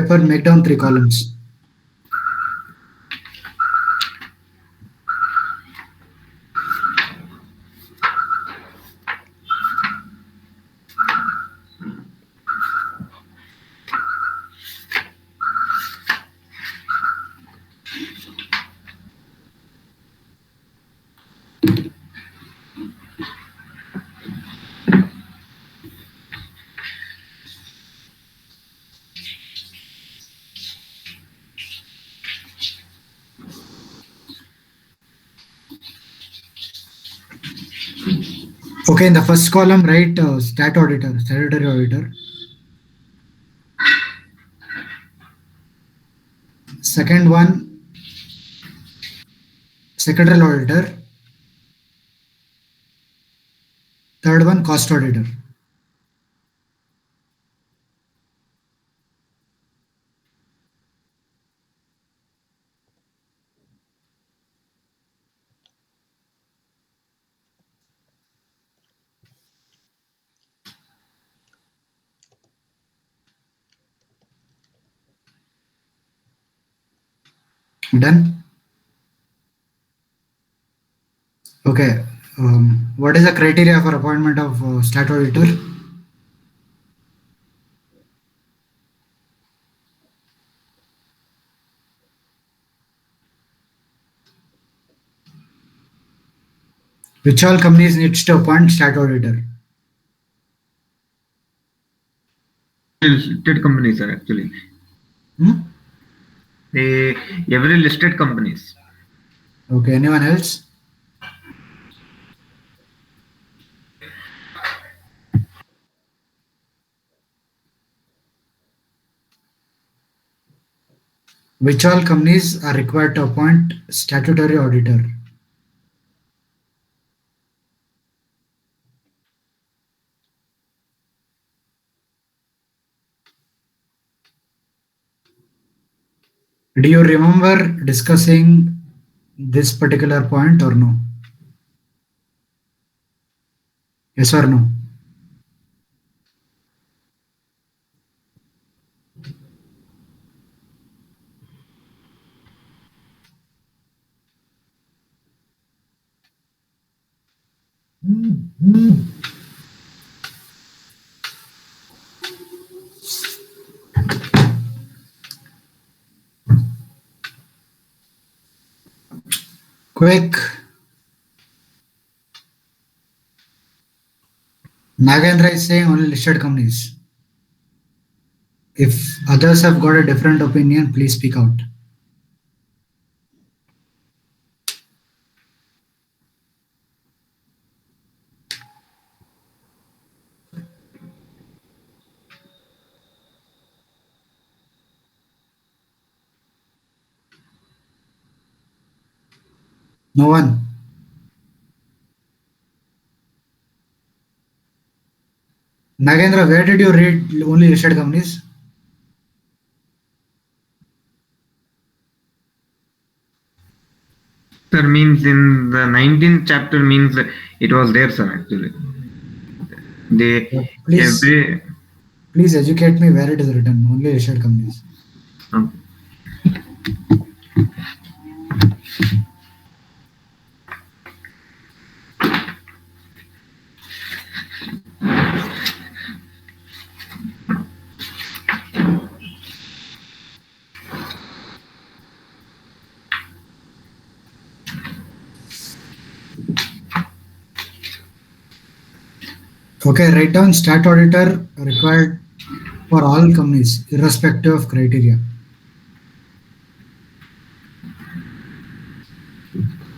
paper, make down 3 columns. Okay, in the first column, write statutory auditor. Second one, secretarial auditor. Third one, cost auditor. Done? Okay. What is the criteria for appointment of stat auditor? Which all companies needs to appoint stat auditor? Listed companies are actually. Every listed companies. Okay, anyone else? Which all companies are required to appoint statutory auditor? Do you remember discussing this particular point or no? Yes or no? Quick. Nagendra is saying only listed companies. If others have got a different opinion, please speak out. No one. Nagendra, where did you read only listed companies? Sir, means in the 19th chapter means it was there, sir, actually. Please educate me where it is written, only listed companies. Okay, write down stat auditor required for all companies, irrespective of criteria.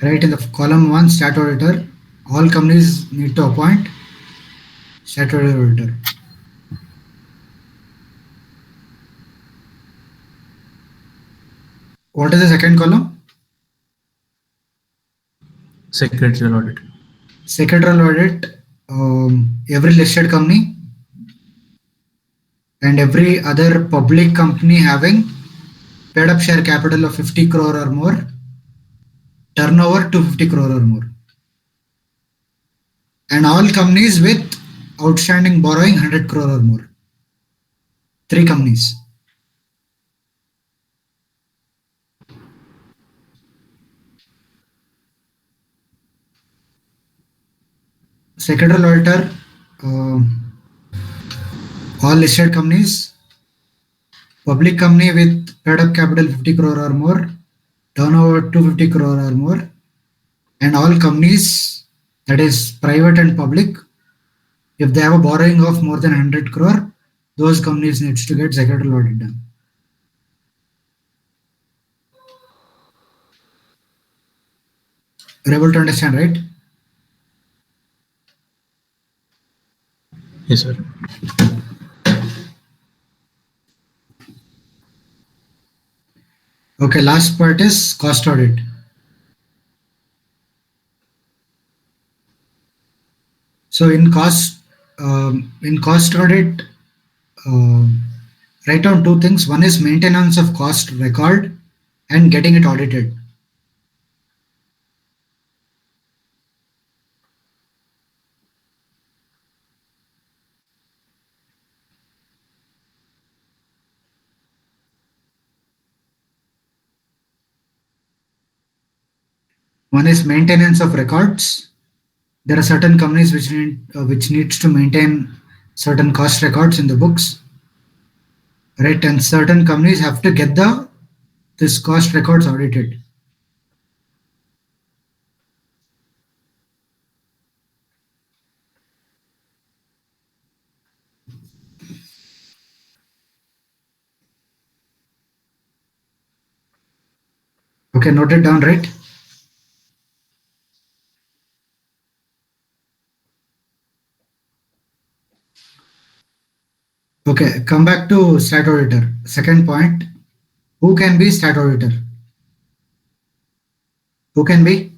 Right in the column 1, stat auditor, all companies need to appoint statutory auditor. What is the second column? Secretarial audit. Secretarial audit, every listed company and every other public company having paid up share capital of 50 crore or more, turnover 250 crore or more, and all companies with outstanding borrowing 100 crore or more. 3 companies. secretarial auditor, uh, all listed companies, public company with paid up capital 50 crore or more, turnover 250 crore or more, and all companies, that is private and public, if they have a borrowing of more than 100 crore, those companies needs to get secretarial audit done. You're able to understand, right? Yes, sir. Okay, last part is cost audit. So in cost audit, um, write down two things. One is maintenance of cost record and getting it audited. One is maintenance of records. There are certain companies which needs to maintain certain cost records in the books, right? And certain companies have to get the this cost records audited. Okay, note it down, right? Okay, come back to stat auditor. Second point, who can be stat auditor? Who can be?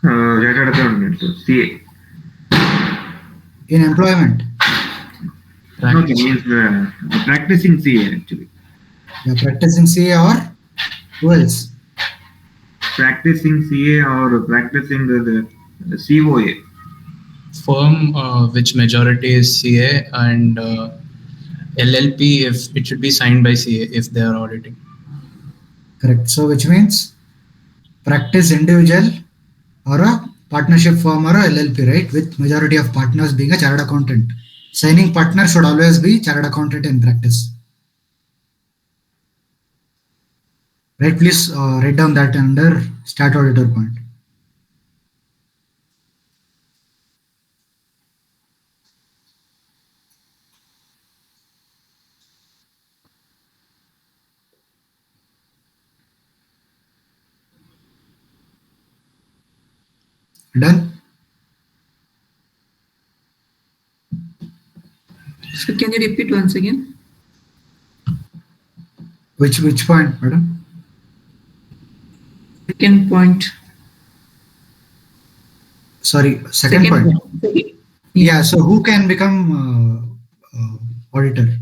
Chartered accountant, so CA. In employment. No, it means practicing CA actually. Yeah, practicing CA or who else? Practicing CA or practicing the COA. Firm which majority is CA, and LLP if it should be signed by CA if they are auditing. Correct. So which means practice individual or a partnership firm or a LLP, right? With majority of partners being a chartered accountant. Signing partner should always be chartered accountant in practice. Right? Please write down that under stat auditor point. Done? So can you repeat once again? Which point, madam? Second point. Sorry, second point. Second. Yeah. So who can become auditor?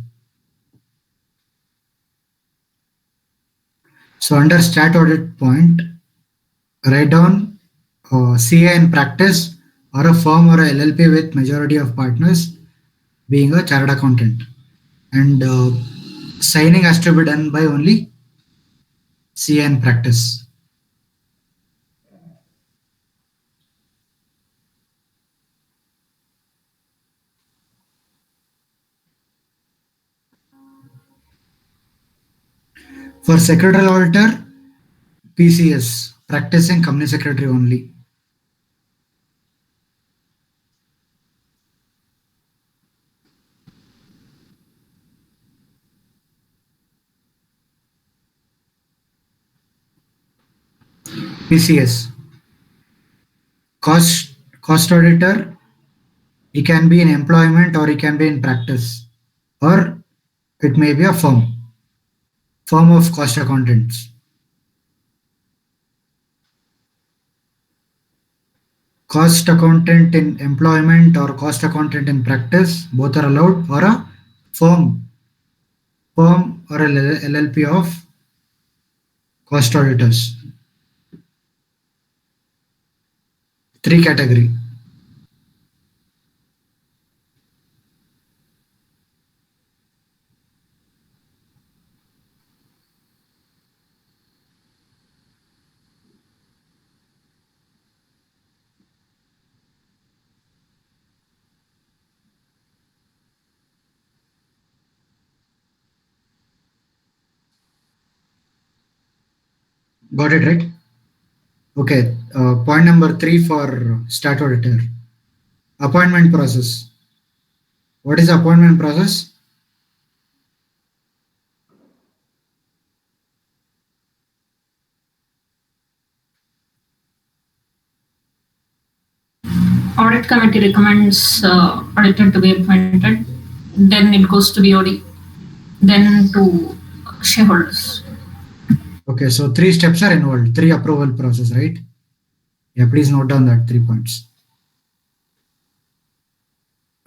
So under stat audit point, write down CA in practice or a firm or a LLP with majority of partners being a chartered accountant, and signing has to be done by only CA in practice. For secretarial auditor, PCS, practicing company secretary only. PCS. Cost auditor, he can be in employment or he can be in practice, or it may be a firm of cost accountants. Cost accountant in employment or cost accountant in practice, both are allowed, or a firm, firm or a LLP of cost auditors. Three category. Got it, right? Okay. Point number 3 for stat auditor. Appointment process. What is the appointment process? Audit committee recommends auditor to be appointed. Then it goes to BOD. Then to shareholders. Okay, so 3 steps are involved, 3 approval process, right? Yeah, please note down that 3 points.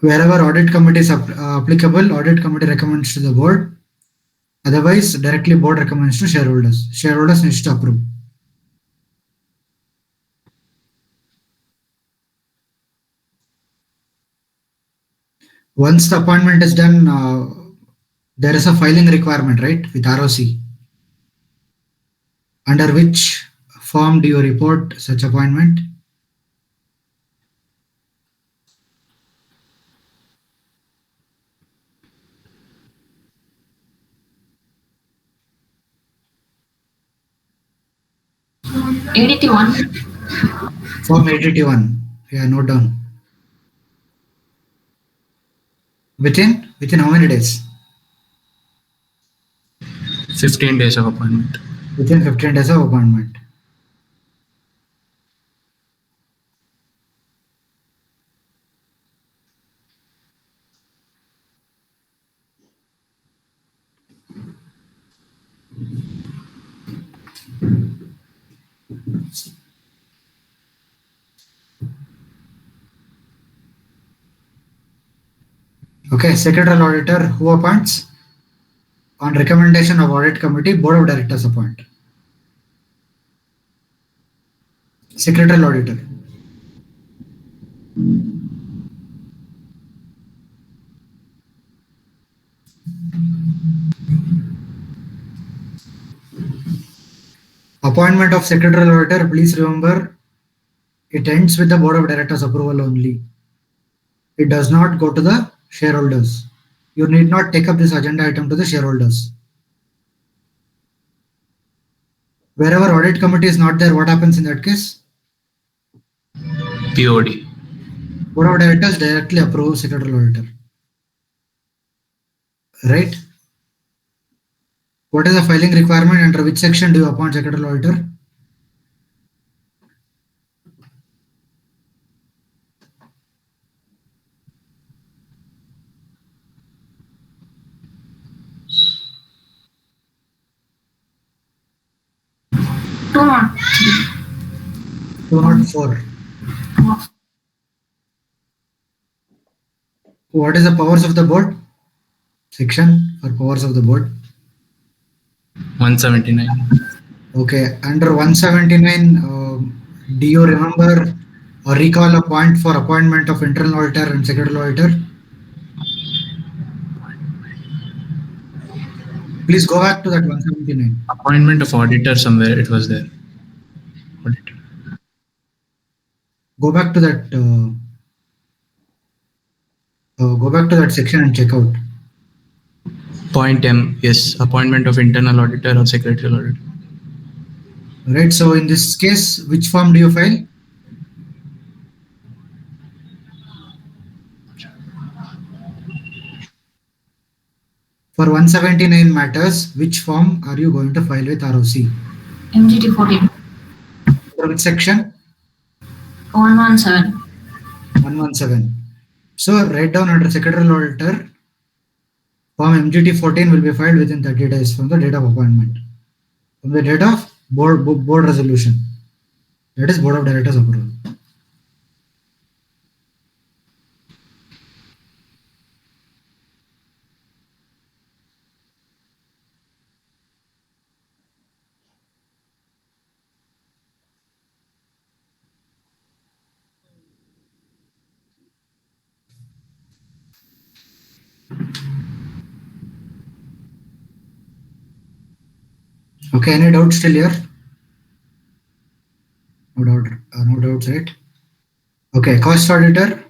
Wherever audit committee is applicable, audit committee recommends to the board. Otherwise, directly board recommends to shareholders. Shareholders needs to approve. Once the appointment is done, there is a filing requirement, right, with ROC. Under which form do you report such appointment? ADT 1. Form 881. Yeah, note down. Within how many days? 15 days of appointment. Within 15 days of appointment. Okay, secretarial auditor who appoints? On recommendation of audit committee, board of directors appoint. Secretarial auditor. Appointment of secretarial auditor, please remember, it ends with the board of directors approval only. It does not go to the shareholders. You need not take up this agenda item to the shareholders. Wherever audit committee is not there, what happens in that case? POD. Board of directors directly approve secretarial auditor. Right? What is the filing requirement? Under which section do you appoint secretarial auditor? Two not 204. What is the powers of the board? Section for powers of the board. 179. Okay, under 179, do you remember or recall a point for appointment of internal auditor and secretarial auditor? Please go back to that 179. Appointment of auditor somewhere it was there. Auditor. Go back to that. Go back to that section and check out. Point M. Yes, appointment of internal auditor or secretarial auditor. Right. So in this case, which form do you file? For 179 matters, which form are you going to file with ROC? MGT 14. For which section? 117. 117. So write down under secretarial auditor, form MGT 14 will be filed within 30 days from the date of appointment. From the date of board resolution. That is board of directors approval. Okay, any doubts still here? No doubts, right? Okay, cost auditor.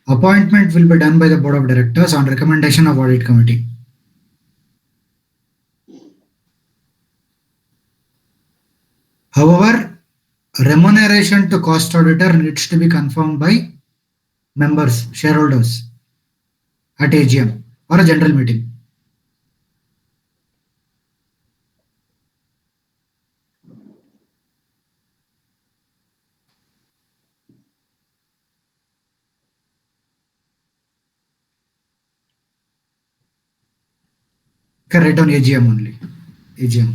Appointment will be done by the board of directors on recommendation of audit committee. However, remuneration to cost auditor needs to be confirmed by members, shareholders at AGM or a general meeting. Okay, write down AGM only. AGM.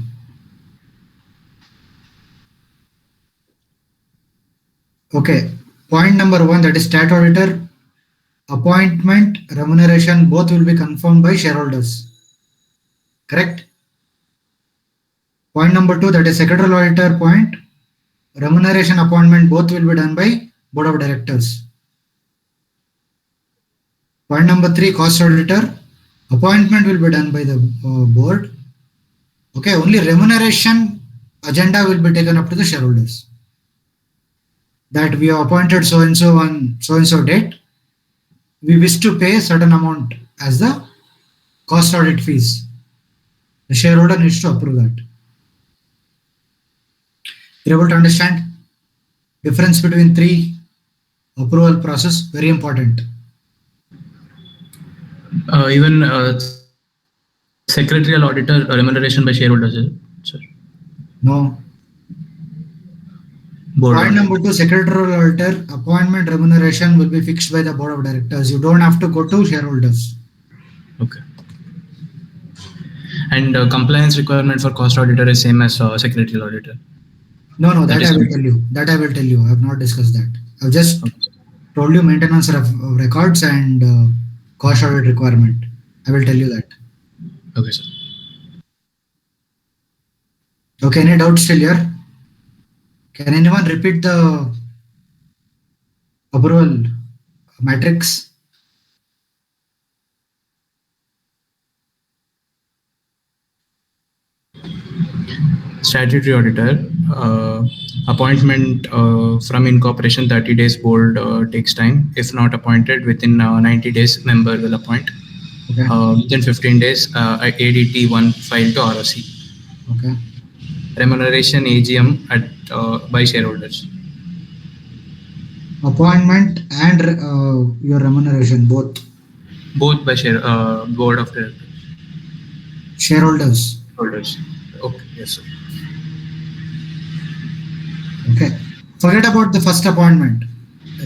Okay. Point number one, that is stat auditor appointment, remuneration, both will be confirmed by shareholders. Correct? Point number two, that is secretarial auditor point, remuneration appointment, both will be done by board of directors. Point number three, cost auditor, appointment will be done by the board. Okay, only remuneration agenda will be taken up to the shareholders. That we have appointed so and so on so and so date. We wish to pay a certain amount as the cost audit fees. The shareholder needs to approve that. You're able to understand difference between three approval process? Very important. Even secretarial auditor remuneration by shareholders, is it, sir? No. Board Point order. number two, secretarial auditor appointment remuneration will be fixed by the board of directors. You don't have to go to shareholders. Okay. And compliance requirement for cost auditor is same as secretarial auditor. No, That that is I will correct. tell you. That I will tell you. I have not discussed that. I've just Okay. told you maintenance of records and cost audit requirement. I will tell you that. Okay, sir. Okay, any doubts still here? Can anyone repeat the approval matrix? Statutory auditor appointment from incorporation 30 days, board takes time. If not appointed within 90 days, member will appoint. Okay. Within 15 days, ADT 1 file to ROC. Okay. Remuneration AGM at by shareholders. Appointment and your remuneration, both. Both by board of directors. Shareholders. Holders. Okay, yes, sir. Okay. Forget about the first appointment.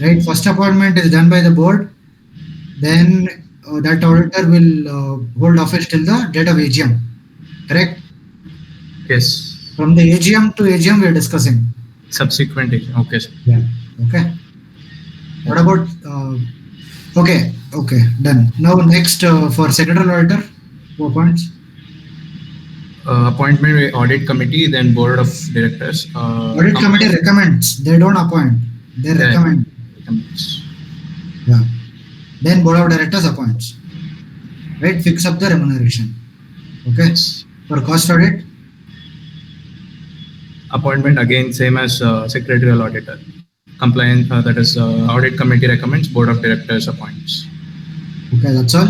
Right? First appointment is done by the board. Then that auditor will hold office till the date of AGM. Correct? Yes. From the AGM to AGM, we are discussing. Subsequent AGM. Okay, sir. Yeah. Okay. What about? Okay. Okay. Done. Now next for secretarial auditor, 4 points. Appointment by audit committee, then board of directors. Audit committee recommends. They don't appoint. They recommend. Recommends. Yeah. Then board of directors appoints. Right? Fix up the remuneration. Okay. Yes. For cost audit, Appointment again same as secretarial auditor. Compliance, that is audit committee recommends, board of directors appoints. okay, that's all.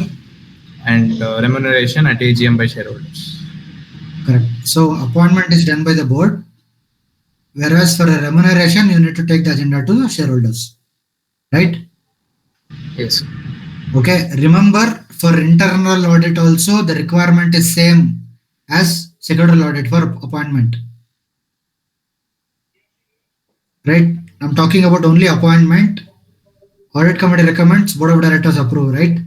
And remuneration at AGM by shareholders. Correct. So appointment is done by the board, whereas for a remuneration, you need to take the agenda to the shareholders. Right? Yes. Okay. Remember, for internal audit also, the requirement is same as secretarial audit for appointment. Right? I'm talking about only appointment. Audit committee recommends, board of directors approve, right?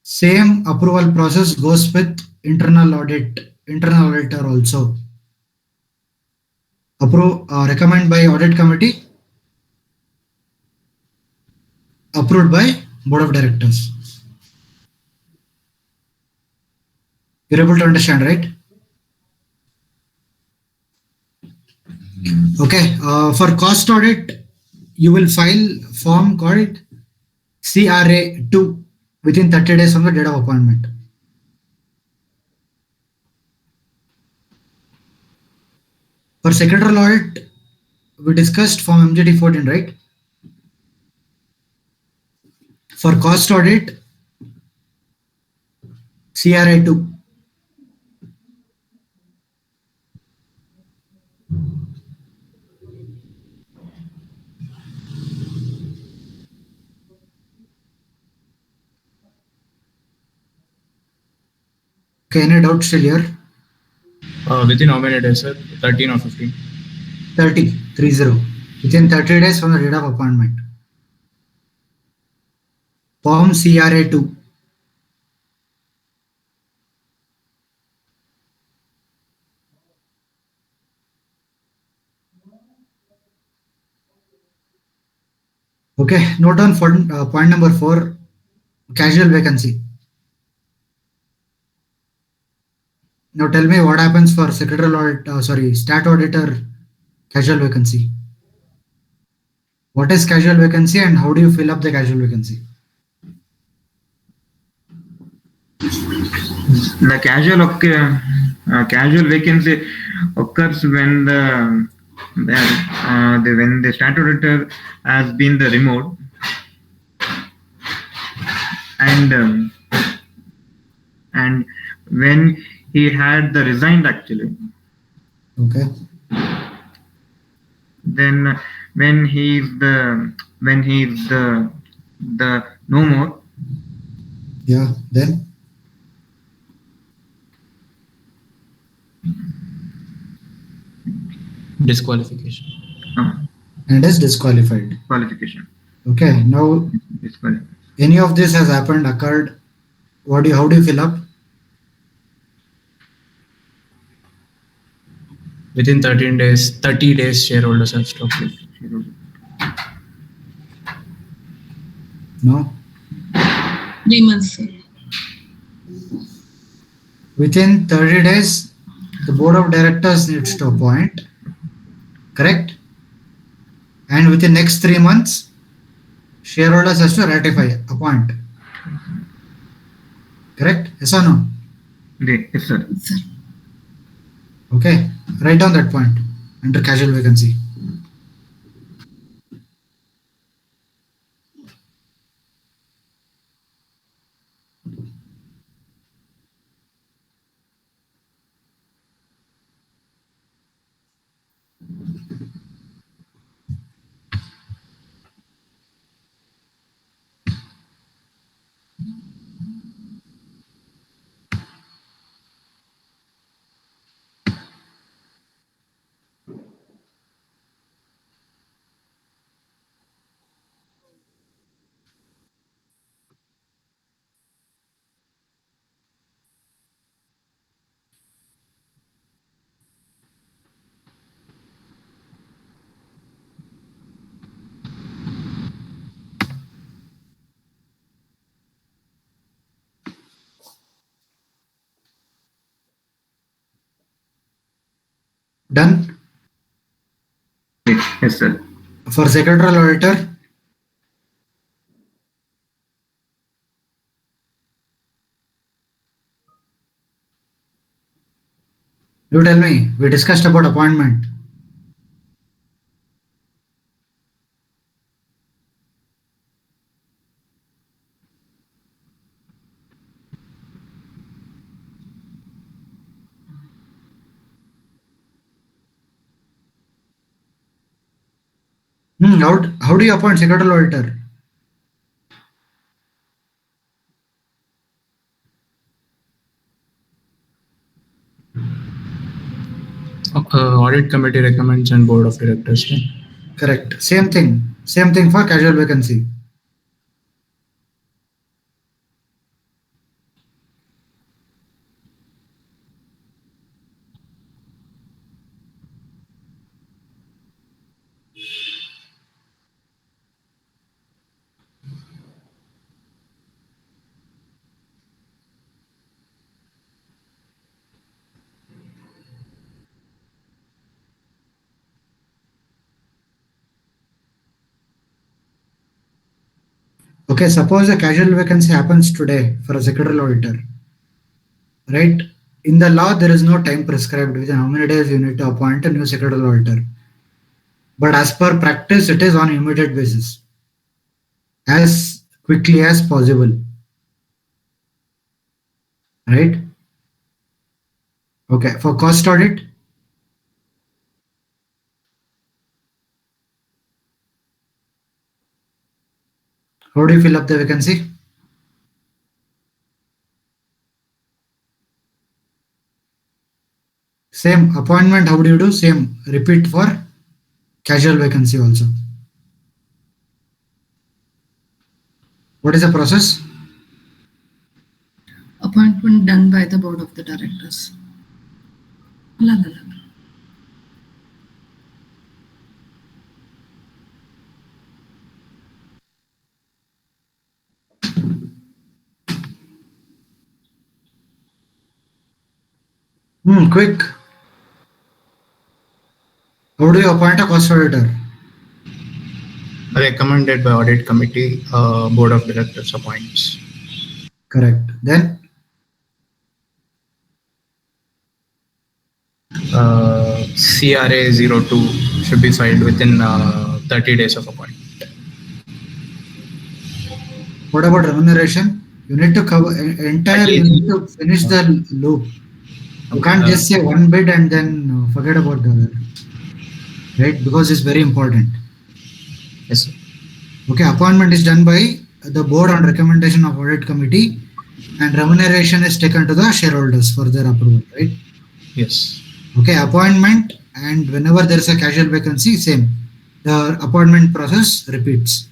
Same approval process goes with internal auditor also. Recommend by audit committee, approved by board of directors. You're able to understand, right? Okay. For cost audit, you will file form called CRA2 within 30 days from the date of appointment. For secretarial audit, we discussed form MJT 14, right? For cost audit, CRA2. Okay, any doubts still here? Within how many days, sir? 13 or 15? 30, 30. Within 30 days from the date of appointment. Form CRA2. Okay, note down for point number 4, casual vacancy. Now tell me what happens for secretarial audit, stat auditor casual vacancy. What is casual vacancy and how do you fill up the casual vacancy? The casual vacancy occurs when when the statutory has been removed, and and when he had resigned actually. Okay. Then when he's the no more. Yeah. Then Disqualification. and is disqualified. Qualification. Okay. Now Disqualification. any of this has happened, occurred. How do you fill up? Within 30 days, shareholders have stock split. No. 3 months, sir. Within 30 days, the board of directors needs to appoint. Correct? And within next 3 months, shareholders has to ratify, appoint. Correct? Yes or no? Yes, sir. Sir. Okay. Write down that point under casual vacancy. Done? Yes, sir. For secretarial auditor, you tell me. We discussed about appointment. How do you appoint secretarial auditor? Audit committee recommends and board of directors. Right? Correct. Same thing. Same thing for casual vacancy. Okay, suppose a casual vacancy happens today for a secretarial auditor, right? In the law, there is no time prescribed within how many days you need to appoint a new secretarial auditor. But as per practice, it is on immediate basis, as quickly as possible, right? Okay, for cost audit, how do you fill up the vacancy? Same appointment, how do you do? Same, repeat for casual vacancy also. What is the process? Appointment done by the board of the directors. La, la, la. Quick. How do you appoint a cost auditor? Recommended by audit committee, board of directors appoints. Correct. Then CRA 02 should be filed within 30 days of appointment. what about remuneration? You need to cover entire. You need to finish the loop. You can't just say one bit and then forget about the other, right? Because it's very important. Yes, sir. Okay, appointment is done by the board on recommendation of audit committee, and remuneration is taken to the shareholders for their approval, right? Yes. Okay, appointment, and whenever there is a casual vacancy, same. The appointment process repeats,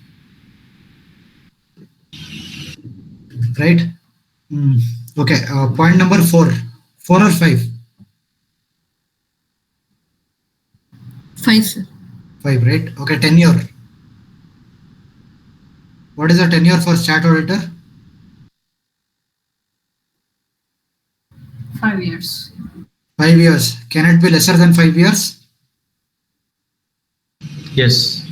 right? Okay, point number 4. 4 or 5? 5, sir. 5, right? Okay, tenure. What is the tenure for stat auditor? 5 years. 5 years. Can it be lesser than 5 years? Yes.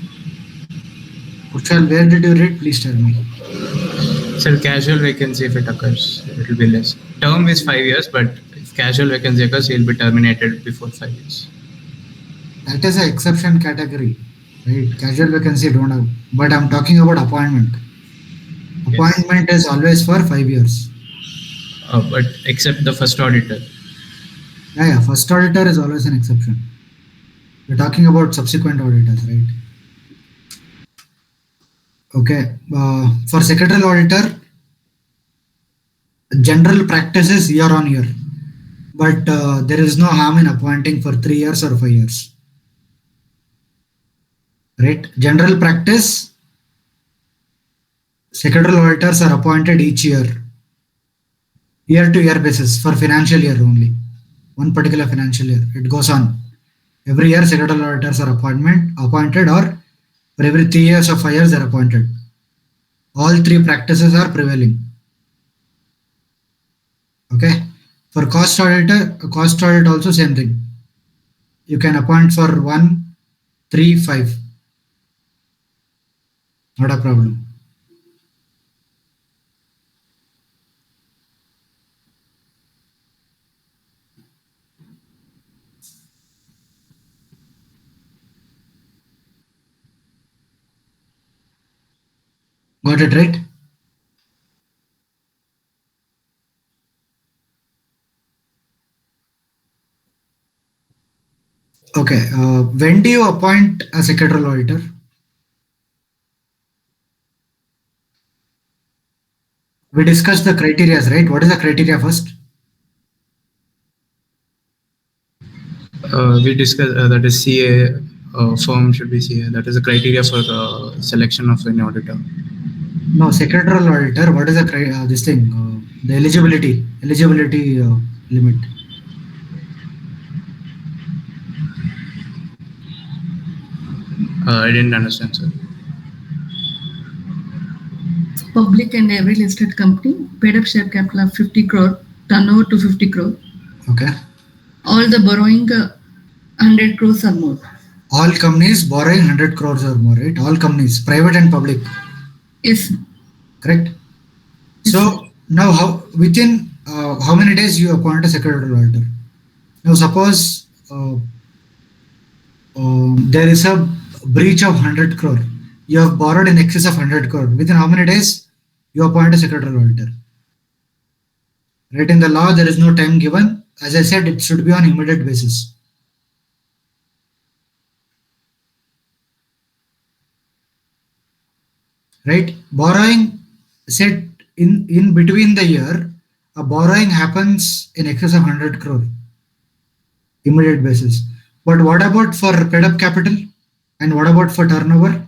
Kushal, where did you read? Please tell me. So casual vacancy, if it occurs, it will be less. Term is 5 years, but if casual vacancy occurs, he will be terminated before 5 years. That is an exception category, right? Casual vacancy don't have, but I'm talking about appointment. Yes. Appointment is always for 5 years. But except the first auditor. Yeah, first auditor is always an exception. We're talking about subsequent auditors, right? Okay, for secretarial auditor, general practice is year on year, but there is no harm in appointing for 3 years or 5 years. Right? General practice, secretarial auditors are appointed each year to year basis for financial year only. One particular financial year. It goes on. Every year, secretarial auditors are appointed, or for every 3 years or 5 years, they are appointed. All 3 practices are prevailing. Okay. For cost audit also same thing. You can appoint for 1, 3, 5. Not a problem. Got it right? Okay. When do you appoint a secretarial auditor? We discussed the criteria, right? What is the criteria first? We discussed that is CA, firm should be CA. That is the criteria for selection of an auditor. No, secretarial auditor. What is the this thing? The eligibility limit. I didn't understand, sir. Public and every listed company paid up share capital of 50 crore, turnover to 50 crore. Okay. All the borrowing 100 crores or more. All companies borrowing 100 crores or more, right? All companies, private and public. Yes. Correct. So now, within how many days you appoint a secretarial auditor? Now, suppose there is a breach of 100 crore. You have borrowed in excess of 100 crore. Within how many days you appoint a secretarial auditor? Right, in the law, there is no time given. As I said, it should be on immediate basis. Right? Borrowing, said in between the year, a borrowing happens in excess of 100 crore. immediate basis. But what about for paid up capital? And what about for turnover?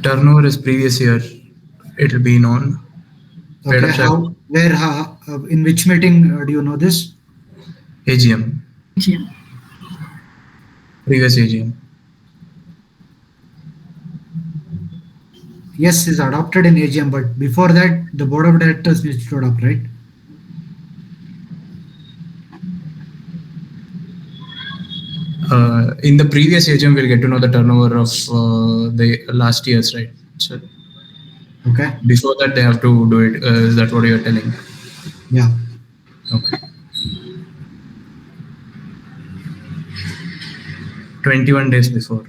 Turnover is previous year. It'll be known. Paid Okay, up share how, where, how, in which meeting do you know this? AGM. AGM. Previous AGM. Yes, is adopted in AGM, but before that, the board of directors needs to adopt, right? In the previous AGM, we'll get to know the turnover of the last year's, right? So Okay, before that, they have to do it. Is that what you're telling? yeah. Okay. 21 days before.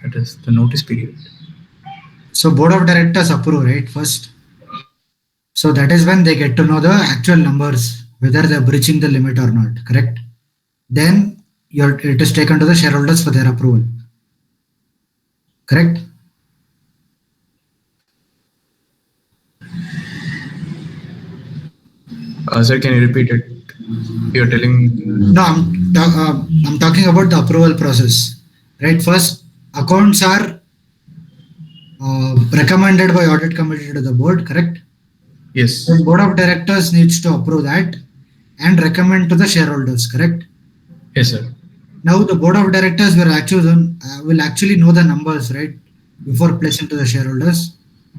That is the notice period. So board of directors approve, right? First. So that is when they get to know the actual numbers, whether they're breaching the limit or not, correct? Then it is taken to the shareholders for their approval. Correct? Sir, can you repeat it? You're telling. No, I'm talking about the approval process. Right? First, accounts are recommended by audit committee to the board, correct? Yes. The board of directors needs to approve that and recommend to the shareholders, correct? Yes, sir. Now the board of directors will actually know the numbers, right? Before placing to the shareholders.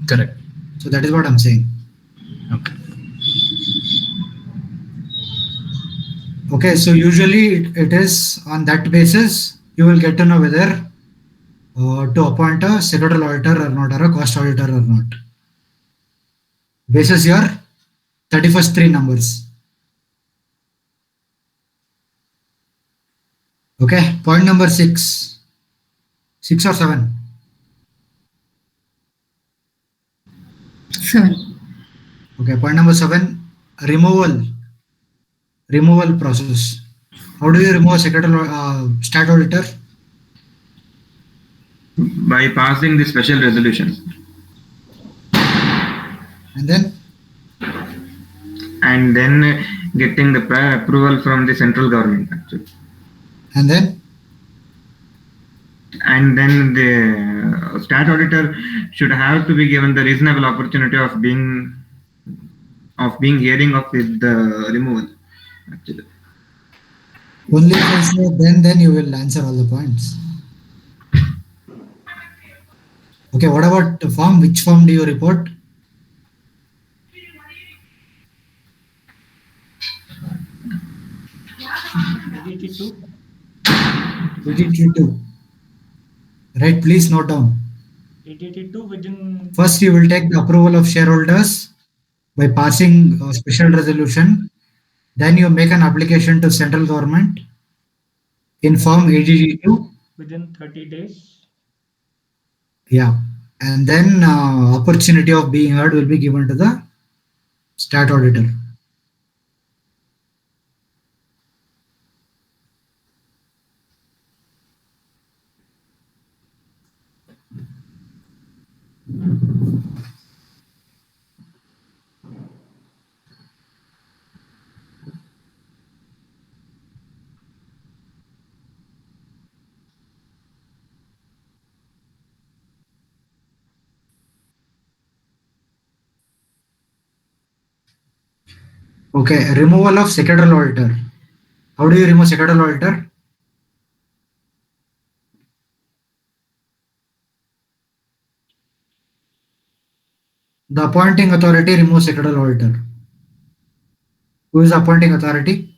Correct. So that is what I'm saying. Okay. Okay, so usually it is on that basis you will get to know whether to appoint a secretarial auditor or not, or a cost auditor or not. Basis your 31st three numbers. Okay, point number six or seven. 7. Okay, point number seven, removal process. How do you remove a secretarial stat auditor? By passing the special resolution And then getting the prior approval from the central government actually. and then And then the stat auditor should have to be given the reasonable opportunity of being hearing of the removal actually. only if I say then you will answer all the points. Okay, what about the form? Which form do you report? DDT2. DDT2. Right, please note down. DDT2 within. First, you will take the approval of shareholders by passing a special resolution. Then you make an application to central government in form ADD2. Within 30 days. Yeah, and then opportunity of being heard will be given to the stat auditor. Okay, removal of secretarial auditor. How do you remove secretarial auditor? The appointing authority removes secretarial auditor. Who is the appointing authority?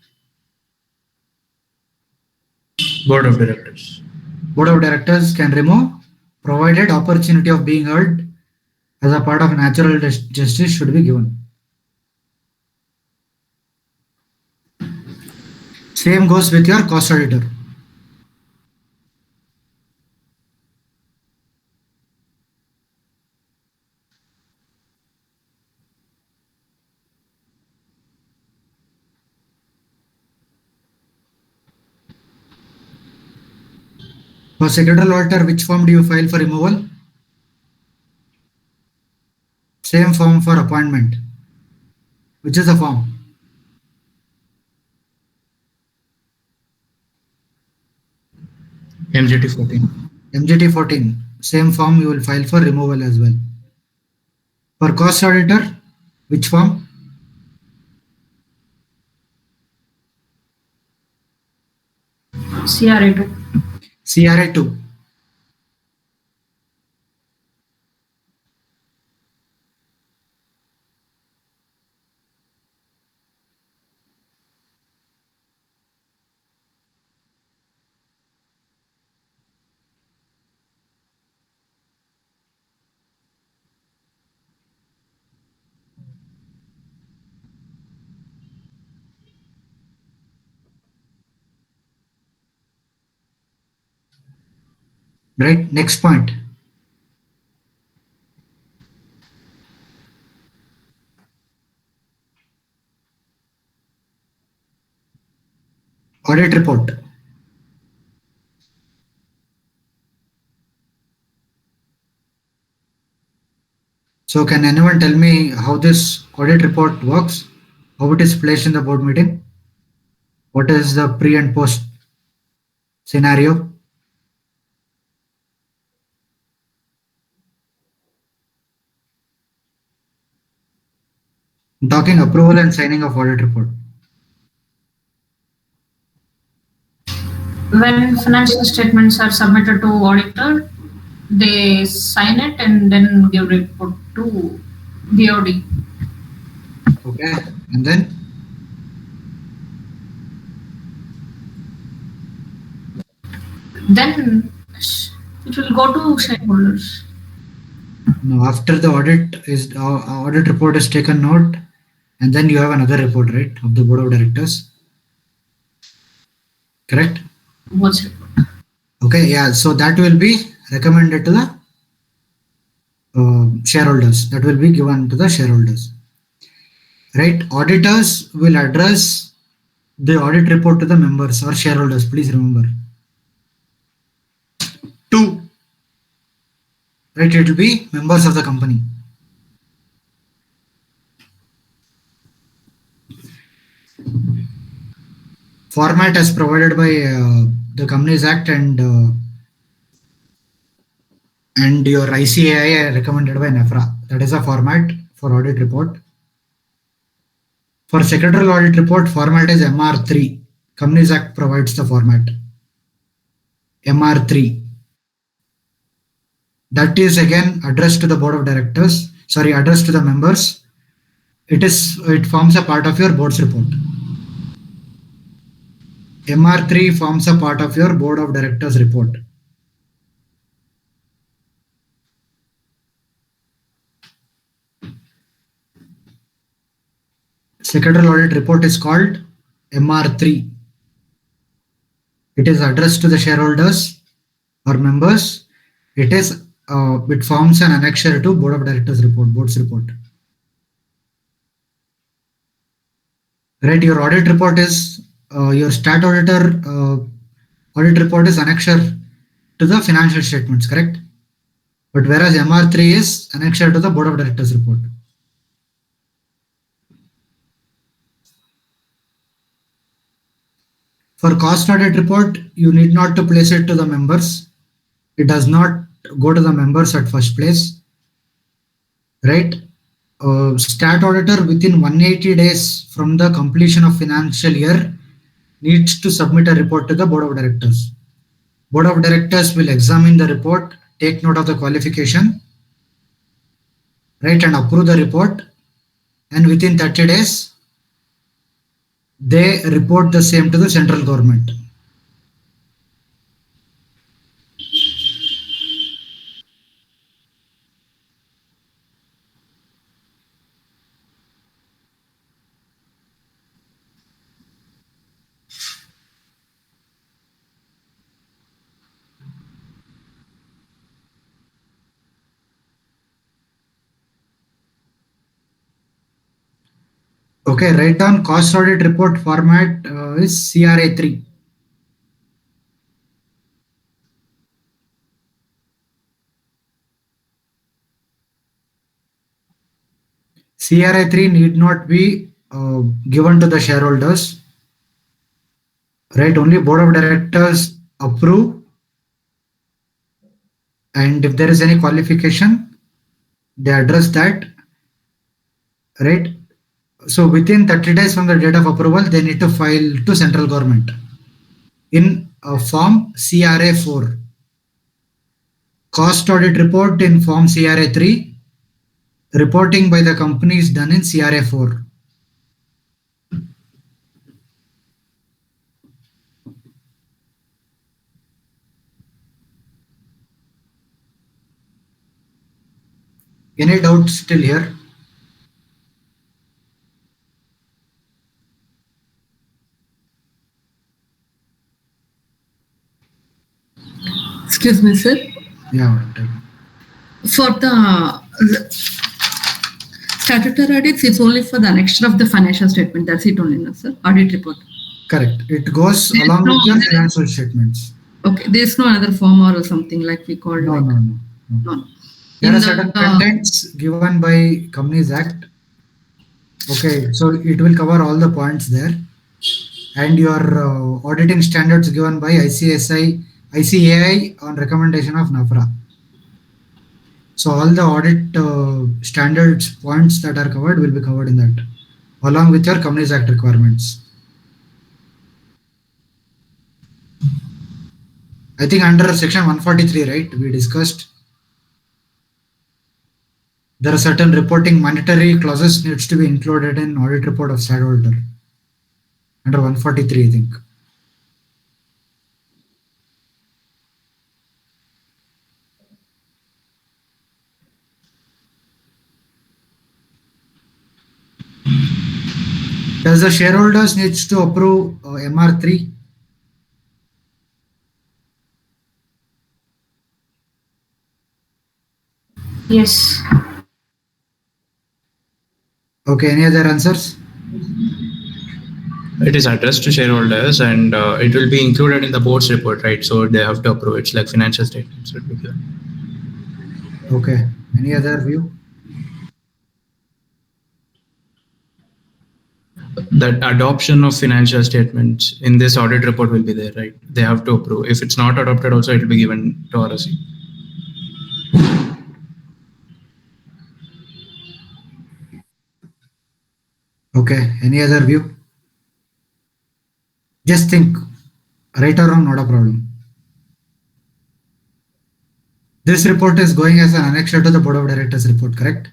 Board of directors. Board of directors can remove, provided opportunity of being heard as a part of natural justice should be given. Same goes with your cost auditor. For secretarial auditor, which form do you file for removal? Same form for appointment. Which is the form? MGT 14. MGT 14. Same form you will file for removal as well. For cost auditor, which form? CRA2. CRA 2. Right. Next point. Audit report. So can anyone tell me how this audit report works? How it is placed in the board meeting? What is the pre and post scenario? I'm talking approval and signing of audit report. When financial statements are submitted to auditor, they sign it and then give report to BOD. Okay. And then Then it will go to shareholders. no, after the audit report is taken note, and then you have another report, right, of the board of directors. Correct? What's report? Okay. Yeah. So that will be recommended to the shareholders. That will be given to the shareholders. Right. Auditors will address the audit report to the members or shareholders. Please remember. Two. Right. It will be members of the company. Format as provided by the Companies Act and your ICAI recommended by NEFRA. That is a format for audit report. For secretarial audit report, format is MR3. Companies Act provides the format. MR3. That is again addressed to the board of directors. Sorry, addressed to the members. It forms a part of your board's report. MR3 forms a part of your board of directors report. Secretarial audit report is called MR3. It is addressed to the shareholders or members. It forms an annexure to board of directors report, board's report. Right, your audit report is your stat auditor audit report is annexure to the financial statements, correct? But whereas MR3 is annexure to the board of directors report. For cost audit report, you need not to place it to the members. It does not go to the members at first place, right? Stat auditor within 180 days from the completion of financial year needs to submit a report to the board of directors. Board of directors will examine the report, take note of the qualification, right, and approve the report. And within 30 days, they report the same to the central government. Okay, write down cost audit report format is CRA3. CRA 3 need not be given to the shareholders, right? Only board of directors approve, and if there is any qualification, they address that, right? So within 30 days from the date of approval, they need to file to central government in form CRA 4. Cost audit report in form CRA 3. Reporting by the company is done in CRA 4. Any doubts still here? Excuse me, sir. Yeah. For the statutory audits, it's only for the annexure of the financial statement. That's it only, no, sir? Audit report. Correct. It goes There's along no with your other- financial statements. Okay, there's no other form or something like we call No, like no. no. There In are the, certain contents given by Companies Act. Okay, so it will cover all the points there. And your auditing standards given by ICAI on recommendation of NAFRA. So all the audit standards points that are covered will be covered in that, along with your Companies Act requirements. I think under section 143, right, we discussed there are certain reporting mandatory clauses needs to be included in audit report of statutory auditor. Under 143, I think. Does the shareholders needs to approve MR3? Yes. Okay, any other answers? It is addressed to shareholders and it will be included in the board's report, right? So they have to approve. It's like financial statements. It will be given. Okay, any other view? That adoption of financial statements in this audit report will be there, right? They have to approve. If it's not adopted, also it will be given to ROC. Okay, any other view? Just think, right or wrong, not a problem. This report is going as an annexure to the board of directors report, correct?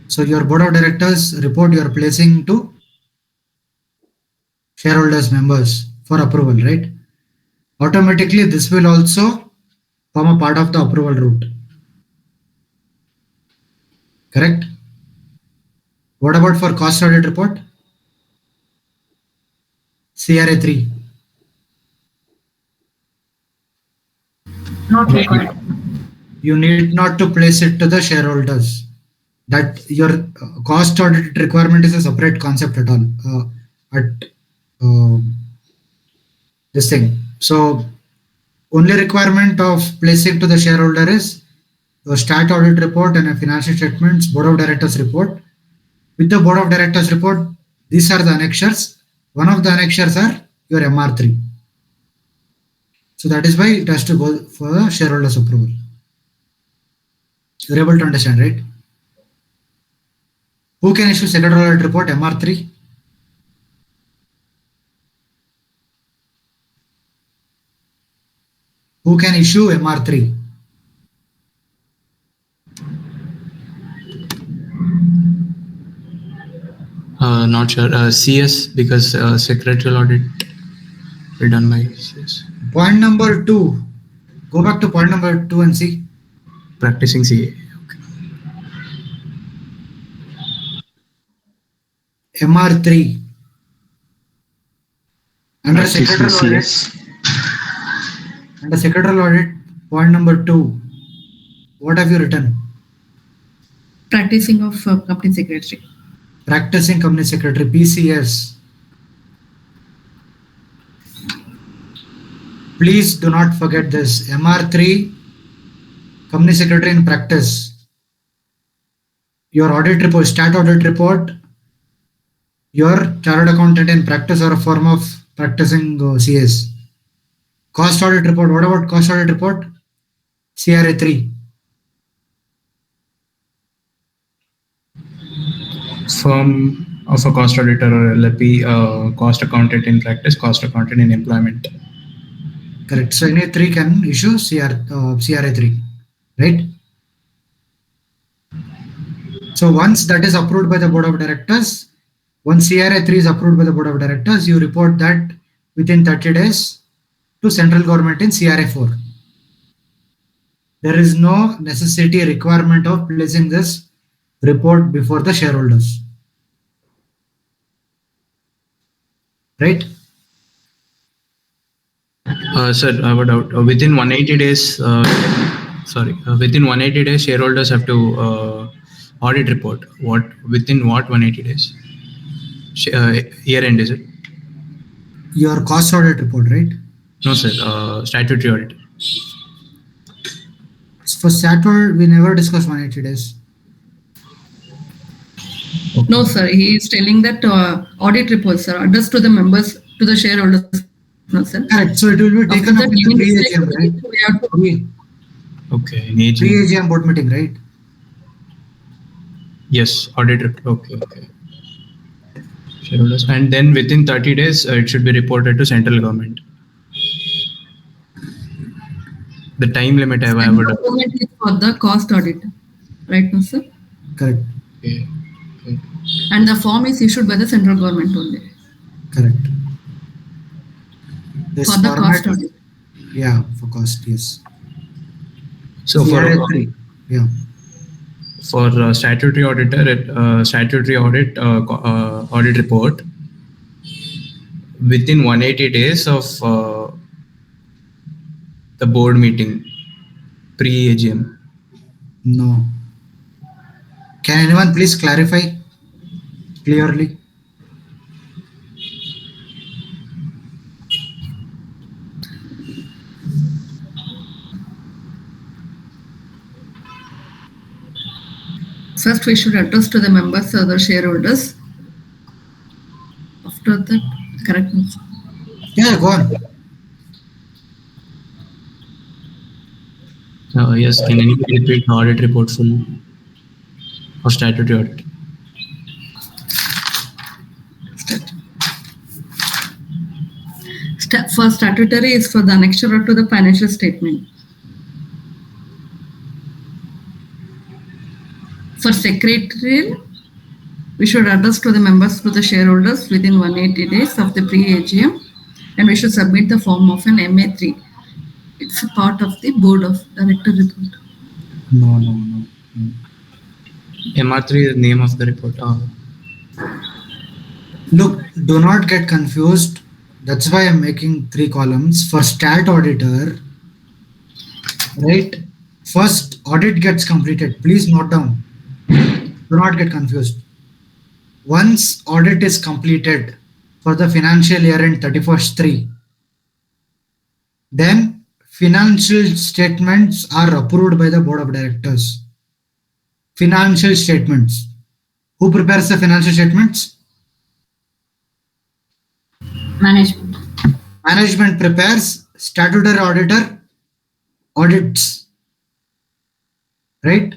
So your board of directors report you are placing to shareholders members for approval, right? Automatically this will also form a part of the approval route. Correct? What about for cost audit report? CRA 3. Not required. You need not to place it to the shareholders. That your cost audit requirement is a separate concept at all. This thing. So only requirement of placing to the shareholder is your stat audit report and a financial statements, board of directors report. With the board of directors report, these are the annexures. One of the annexures are your MR3. So that is why it has to go for the shareholders approval. You're able to understand, right? Who can issue secretarial audit report MR3? Who can issue MR3? Not sure. CS, because secretarial audit will done by CS. Point number 2. Go back to point number 2 and see. Practicing CA. Okay. MR3. Under Practicing secretarial audit. CS. Under secretarial audit, point number 2. What have you written? practicing of company secretary. Practicing company secretary, PCS. Please do not forget this. MR3, company secretary in practice. your audit report, stat audit report, your chartered accountant in practice or a form of practicing CS. Cost audit report, what about cost audit report? CRA 3. Firm of a cost auditor or LLP, cost accountant in practice, cost accountant in employment. Correct. So any 3 can issue CRA 3, right? So once that is approved by the board of directors, once CRA 3 is approved by the board of directors, you report that within 30 days to central government in CRA 4. There is no necessity requirement of placing this report before the shareholders. Right? Sir, I have a doubt. Within 180 days, within 180 days, shareholders have to audit report. Within what 180 days? Year end, is it? Your cost audit report, right? No, sir. Statutory audit. For SATOR, we never discuss 180 days. No, sir. He is telling that audit reports are addressed to the members, to the shareholders. No, sir. Correct. So it will be taken up in the pre-AGM, right? We have to Okay, in AGM. Pre-AGM board meeting, right? Yes, audit report. Okay. Shareholders. And then within 30 days, it should be reported to central government. The time limit I have a doubt. government is for the cost audit, right, no, sir? Correct. Okay. And the form is issued by the central government only Correct. This for the format, cost audit. yeah, for cost, yes. So CRA 3, yeah. for statutory auditor, statutory audit report within 180 days of the board meeting, pre-AGM. No. Can anyone please clarify clearly? First, we should address to the members or the shareholders. After that, correct, no, sir? Yeah, go on. Yes, can anybody repeat the audit report full of statutory audit? For statutory is for the annexure to the financial statement. For secretarial, we should address to the members, to the shareholders within 180 days of the pre-AGM, and we should submit the form of an MA3. It's a part of the board of director report. No. MR3 is the name of the report. Look, do not get confused. That's why I'm making 3 columns. For stat auditor, right? First audit gets completed. Please note down. Do not get confused. Once audit is completed for the financial year end 31st/3, then financial statements are approved by the board of directors. Financial statements. Who prepares the financial statements? Management. Management prepares, statutory auditor audits. Right?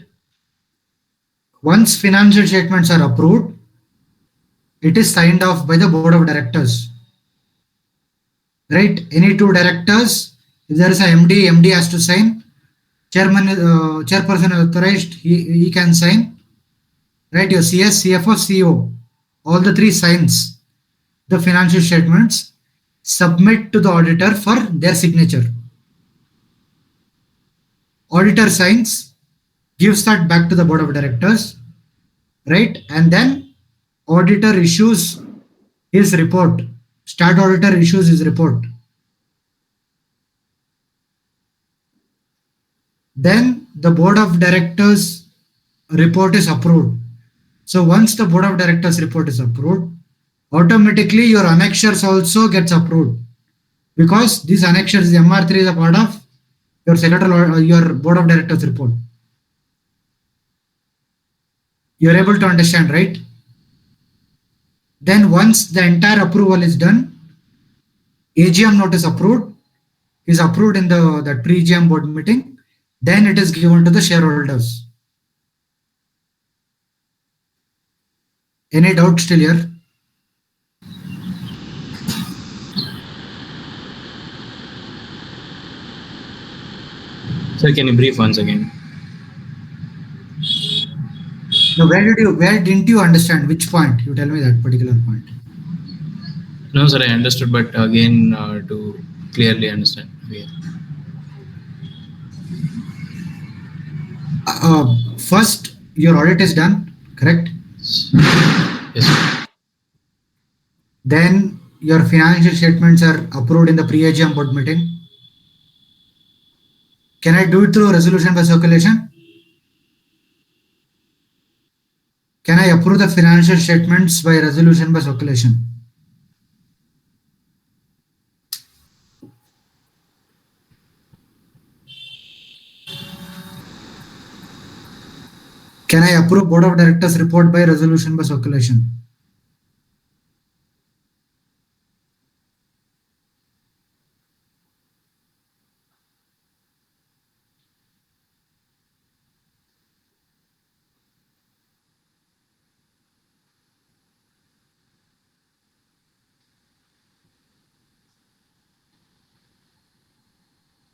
Once financial statements are approved, it is signed off by the board of directors. Right? Any 2 directors, if there is a MD has to sign. Chairperson is authorized, he can sign. Right? Your CS, CFO, CEO, all the 3 signs the financial statements, submit to the auditor for their signature. Auditor signs, gives that back to the board of directors, right? And then auditor issues his report. Stat auditor issues his report. Then the board of directors report is approved. So once the board of directors report is approved, automatically your annexures also gets approved, because these annexures, the MR3 is a part of your secretarial or your board of directors report. You're able to understand, right? Then once the entire approval is done, AGM notice approved is approved in the that pre-AGM board meeting. Then it is given to the shareholders. Any doubt still here? Sir, can you brief once again? No, where didn't you understand which point? You tell me that particular point. No, sir, I understood, but again, to clearly understand. Yeah. First, your audit is done, correct? Yes, sir. Then your financial statements are approved in the pre-AGM board meeting. Can I do it through resolution by circulation? Can I approve the financial statements by resolution by circulation? Can I approve board of directors report by resolution by circulation?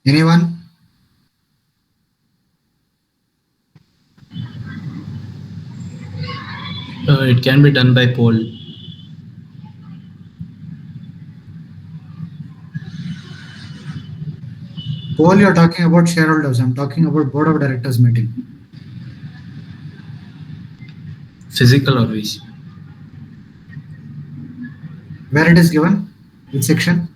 Anyone? It can be done by poll. Poll, you're talking about shareholders. I'm talking about board of directors meeting. Physical or VC? Where it is given? Which section?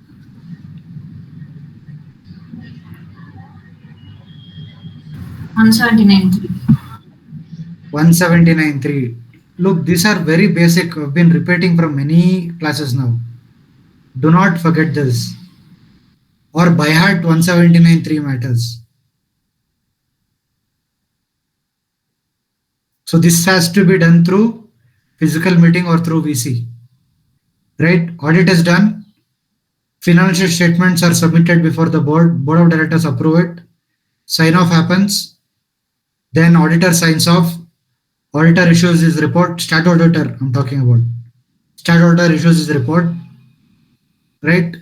179.3. 179.3. Look, these are very basic. I've been repeating from many classes now. Do not forget this. Or by heart 179.3 matters. So this has to be done through physical meeting or through VC. Right? Audit is done. Financial statements are submitted before the board. Board of directors approve it. Sign off happens. Then auditor signs off. Auditor issues his report. Stat auditor I'm talking about. Stat auditor issues his report. Right?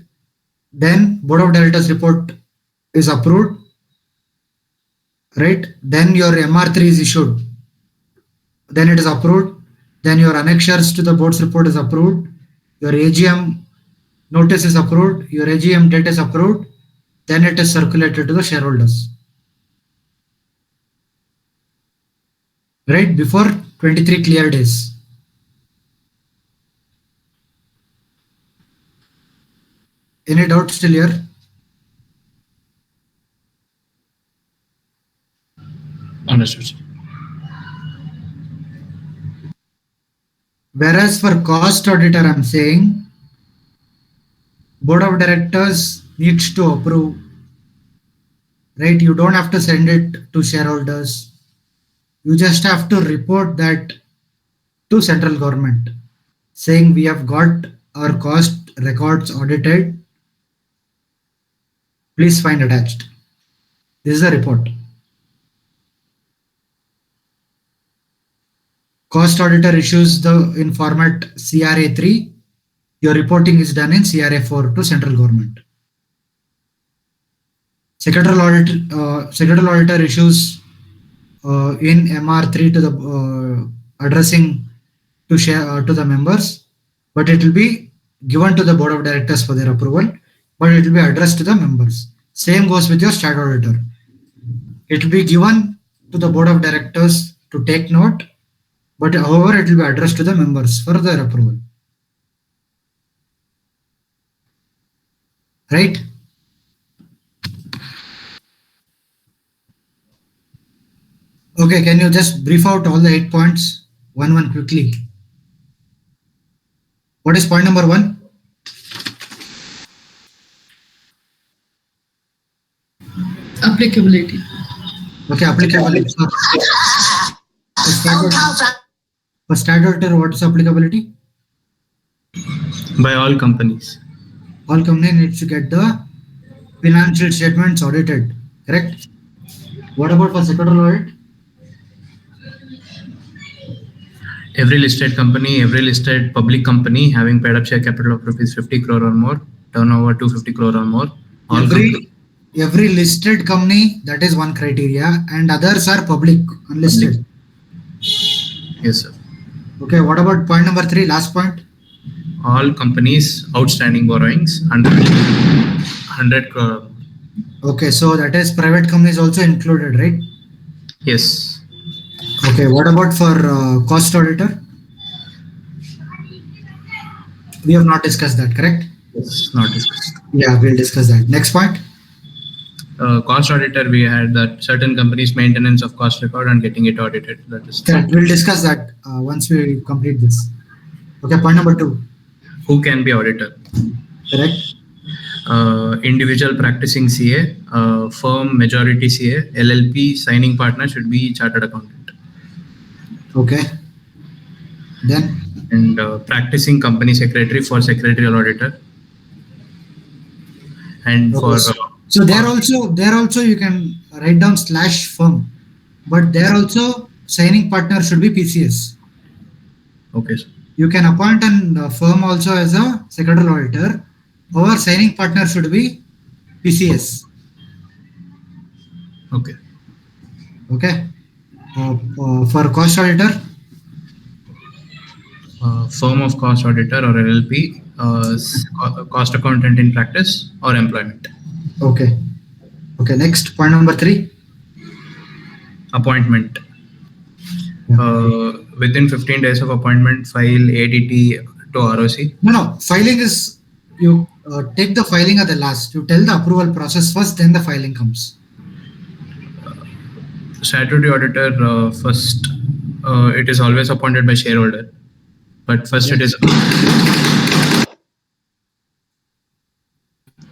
Then board of directors report is approved. Right? Then your MR3 is issued. Then it is approved. Then your annexures to the board's report is approved. Your AGM notice is approved. Your AGM date is approved. Then it is circulated to the shareholders. Right? Before 23 clear days. Any doubt still here? Understood, sir. Whereas for cost auditor, I'm saying board of directors needs to approve. Right? You don't have to send it to shareholders. You just have to report that to central government saying we have got our cost records audited. Please find attached. This is a report. Cost auditor issues the in format CRA3. Your reporting is done in CRA4 to central government. Secretarial auditor issues in MR3 to the addressing to share to the members, but it will be given to the board of directors for their approval, but it will be addressed to the members. Same goes with your stat auditor. It will be given to the board of directors to take note, but however it will be addressed to the members for their approval. Right? Okay, can you just brief out all the 8 points one quickly? What is point number 1? Applicability. Okay, applicability. For stat auditor, what is applicability? By all companies. All company needs to get the financial statements audited, correct? What about for sectoral audit? Every listed company, every listed public company having paid up share capital of rupees 50 crore or more, turnover 250 crore or more, all companies. Every listed company, that is one criteria, and others are public, unlisted. Yes, sir. Okay, what about point number 3, last point? All companies outstanding borrowings 100 crore. Okay, so that is private companies also included, right? Yes. Okay, what about for cost auditor? We have not discussed that, correct? Yes, not discussed. Yeah, we'll discuss that. Next point. Cost auditor, we had that certain companies maintenance of cost record and getting it audited. That is Correct. We'll discuss that once we complete this. Okay, point number 2. who can be auditor. Correct. Individual practicing CA, firm majority CA, LLP signing partner should be chartered accountant. Okay. Then. And practicing company secretary for secretarial auditor. And okay. So there also you can write down /firm, but there also signing partner should be PCS. Okay, sir. You can appoint a firm also as a secretarial auditor. Our signing partner should be PCS. Okay. Okay. For cost auditor. Firm of cost auditor or LLP, cost accountant in practice or employment. Okay. Okay. Next, point number 3. Appointment. Within 15 days of appointment, file ADT to ROC. No. Filing is, you take the filing at the last. You tell the approval process first, then the filing comes. Statutory auditor, first, it is always appointed by shareholder. But first it is.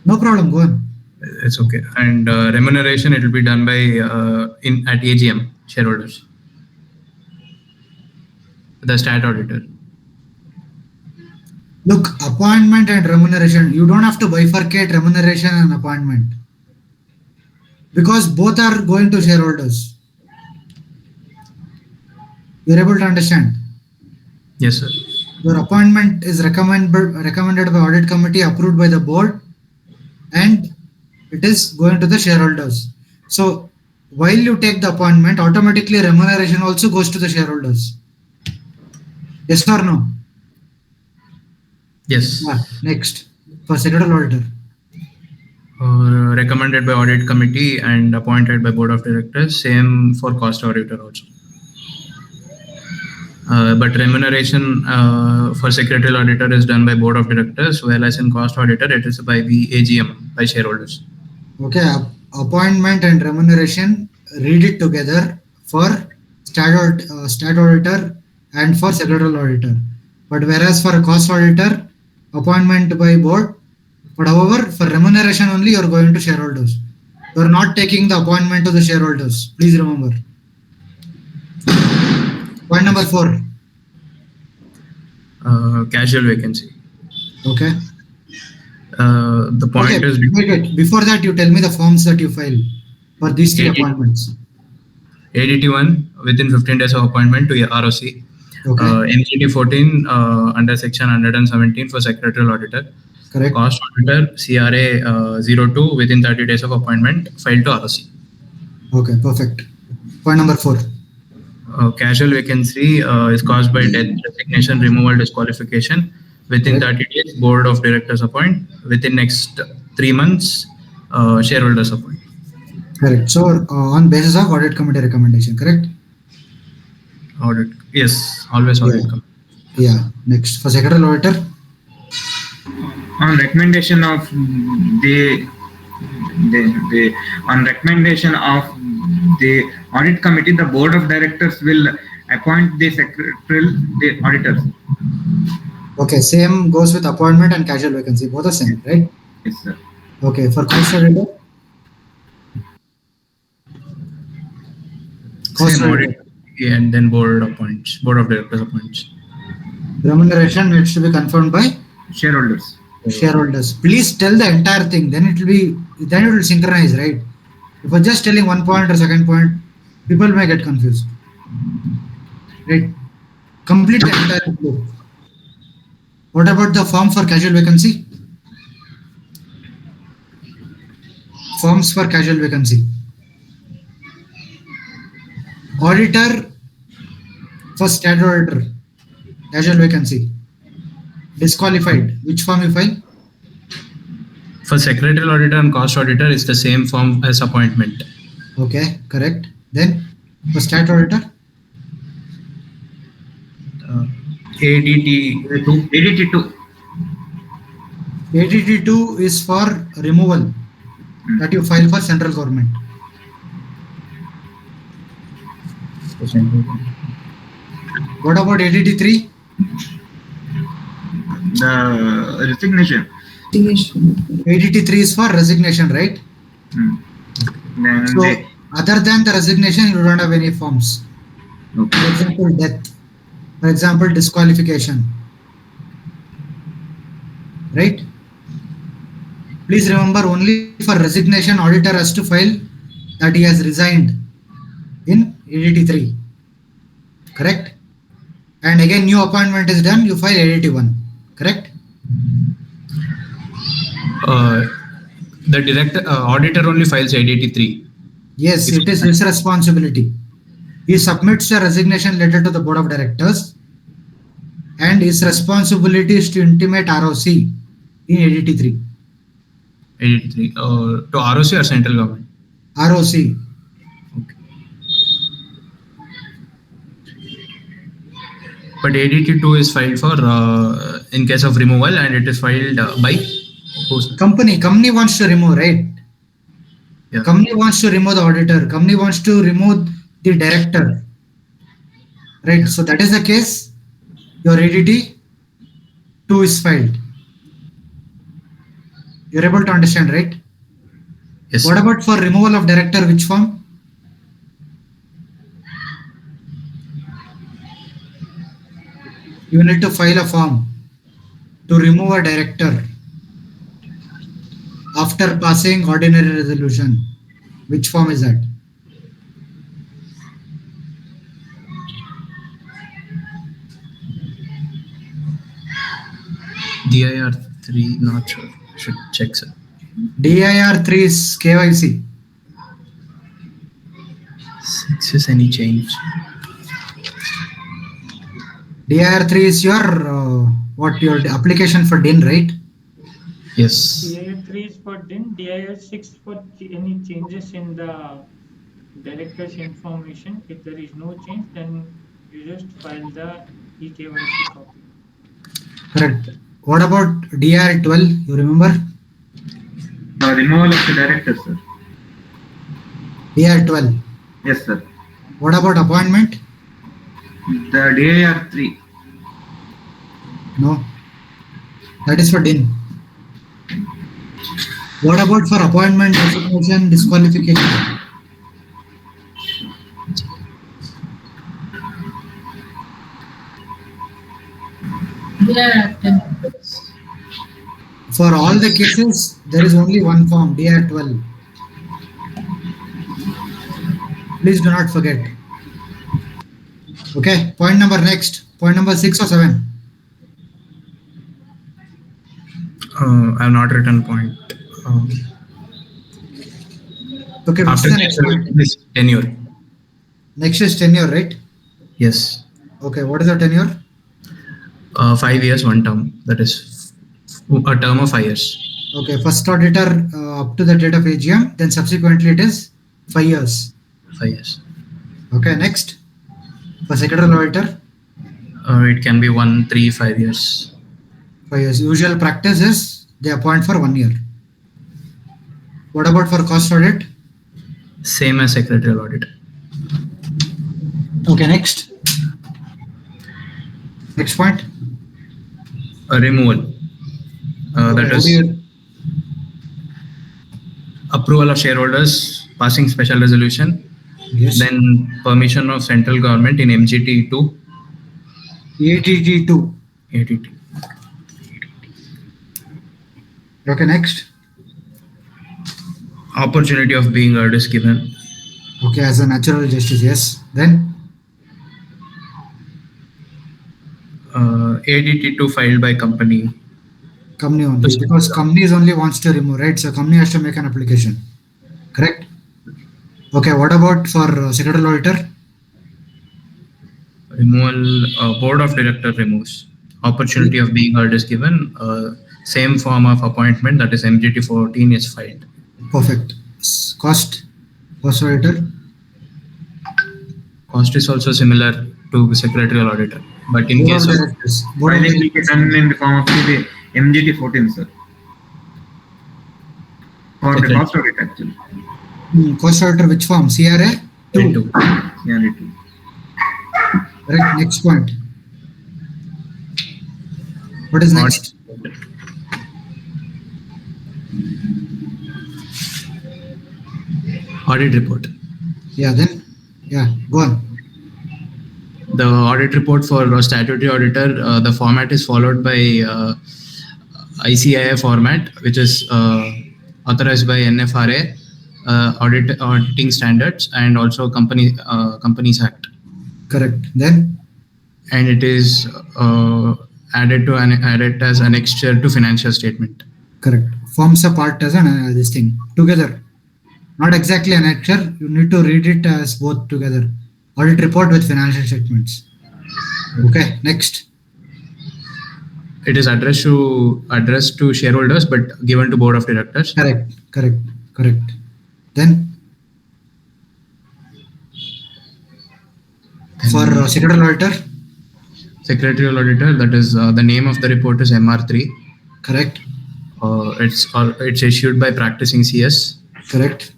No problem, go on. It's okay. And remuneration, it will be done by at AGM shareholders. The stat auditor. Look, appointment and remuneration, you don't have to bifurcate remuneration and appointment because both are going to shareholders. You're able to understand? Yes, sir. Your appointment is recommended by audit committee, approved by the board, and it is going to the shareholders. So while you take the appointment, automatically remuneration also goes to the shareholders. Yes or no? Yes. Yeah. Next, for secretarial auditor. Recommended by audit committee and appointed by board of directors. Same for cost auditor also. But remuneration for secretarial auditor is done by board of directors, whereas in cost auditor it is by the AGM, by shareholders. Okay, appointment and remuneration, read it together for stat auditor and for secretarial auditor. But whereas for a cost auditor, appointment by board, but however for remuneration only you are going to shareholders. You are not taking the appointment to the shareholders. Please remember. Point number 4. Casual vacancy. Okay. The point is. Wait. Before that, you tell me the forms that you file for these 3 appointments. ADT 1 within 15 days of appointment to ROC. Okay. MGT 14 under section 117 for secretarial auditor. Correct. Cost auditor CRA 02 within 30 days of appointment filed to ROC. Okay, perfect. Point number 4. Casual vacancy is caused by death, resignation, removal, disqualification. Within 30 days, board of directors appoint. Within next 3 months, shareholders appoint. Correct. So on basis of audit committee recommendation, correct? Audit. Yes, always audit committee. Yeah. Next, for secretarial auditor. On recommendation of on recommendation of the audit committee, the board of directors will appoint the auditors. Okay, same goes with appointment and casual vacancy. Both are same, right? Yes, sir. Okay, for cost auditor. Same audit. Yeah, and then board of directors appoints. Remuneration needs to be confirmed by Shareholders. shareholders. Please tell the entire thing. Then it will synchronize, right? If you're just telling one point or second point, people may get confused. Right? Complete the entire flow. What about the form for casual vacancy? Forms for casual vacancy. Auditor, first statutory auditor, casual vacancy. Disqualified. Which form you file? For secretarial auditor and cost auditor, it's the same form as appointment. Okay, correct. Then for statutory auditor, ADT. ADT2. ADT2 is for removal that you file for central government. What about ADT3? The resignation. ADT3 is for resignation, right? Then So, other than the resignation, you don't have any forms. For example, death. For example, disqualification. Right? Please remember, only for resignation, auditor has to file that he has resigned in ADT3. Correct? And again, new appointment is done, you file ADT1. Correct? The director auditor only files ADT3. Yes, it is his responsibility. He submits a resignation letter to the board of directors, and his responsibility is to intimate ROC in ADT3. ADT3 to ROC or central government. ROC. Okay. But ADT2 is filed for in case of removal, and it is filed by who's Company wants to remove, right? Yeah. Company wants to remove the auditor. Company wants to remove the director. Right. Yeah. So that is the case. Your ADT2 is filed. You're able to understand, right? Yes. What about for removal of director? Which form? You need to file a form to remove a director after passing ordinary resolution. Which form is that? DIR3, not sure. Should check, sir. DIR3 is KYC. 6 is any change. DIR3 is your your application for DIN, right? Yes. DIR3 is for DIN, DIR6 for any changes in the director's information. If there is no change, then you just file the eKYC copy. Correct. What about DIR12? You remember? Removal of the director, sir. DIR12. Yes, sir. What about appointment? The DIR3. No. That is for DIN. What about for appointment, resignation, disqualification? Yeah. For all the cases, there is only one form, DIR12. Please do not forget. Okay, point number next. Point number 6 or 7. I have not written point. Okay, which After is the next point? this tenure. Next is tenure, right? Yes. Okay, what is the tenure? 5 years, 1 term. That is a term of 5 years. Okay, first auditor up to the date of AGM, then subsequently it is 5 years. 5 years. Okay, next. For secretarial auditor, It can be 1, 3, 5 years. 5 years. Usual practice is they appoint for 1 year. What about for cost audit? Same as secretarial audit. Okay, next. Next point. A removal. Okay, That is approval of shareholders, passing special resolution, Yes. Then permission of central government in MGT to ATT2. ATT. Okay, next. Opportunity of being heard is given. Okay, as a natural justice, yes. Then ADT2 filed by company. company only, because companies only wants to remove, right? So company has to make an application. Correct? Okay, what about for secretarial auditor? Removal, board of director removes. Opportunity of being heard is given. Same form of appointment, that is MGT 14 is filed. Perfect. Cost auditor? Cost is also similar to secretarial auditor, but in Board case of of directors. Board of Filing will be directors. done in the form of the MGT 14, sir. For the Okay. cost audit, actually. Cost auditor, which form? CRA? 2. Two. Yeah, it will. Correct. Next point. What is next? Audit report. Yeah, then? Yeah, go on. The audit report for a statutory auditor, the format is followed by ICIA format, which is authorized by NFRA, auditing standards, and also Companies Act. Correct. Then? And it is added as annexure to financial statement. Correct. Forms a part as an this thing. Together. Not exactly an annexure. You need to read it as both together. Audit report with financial statements. Okay, next. It is addressed to shareholders, but given to board of directors. Correct. Then for secretarial auditor? Secretarial auditor, that is the name of the report is MR3. Correct. It's issued by practicing CS. Correct.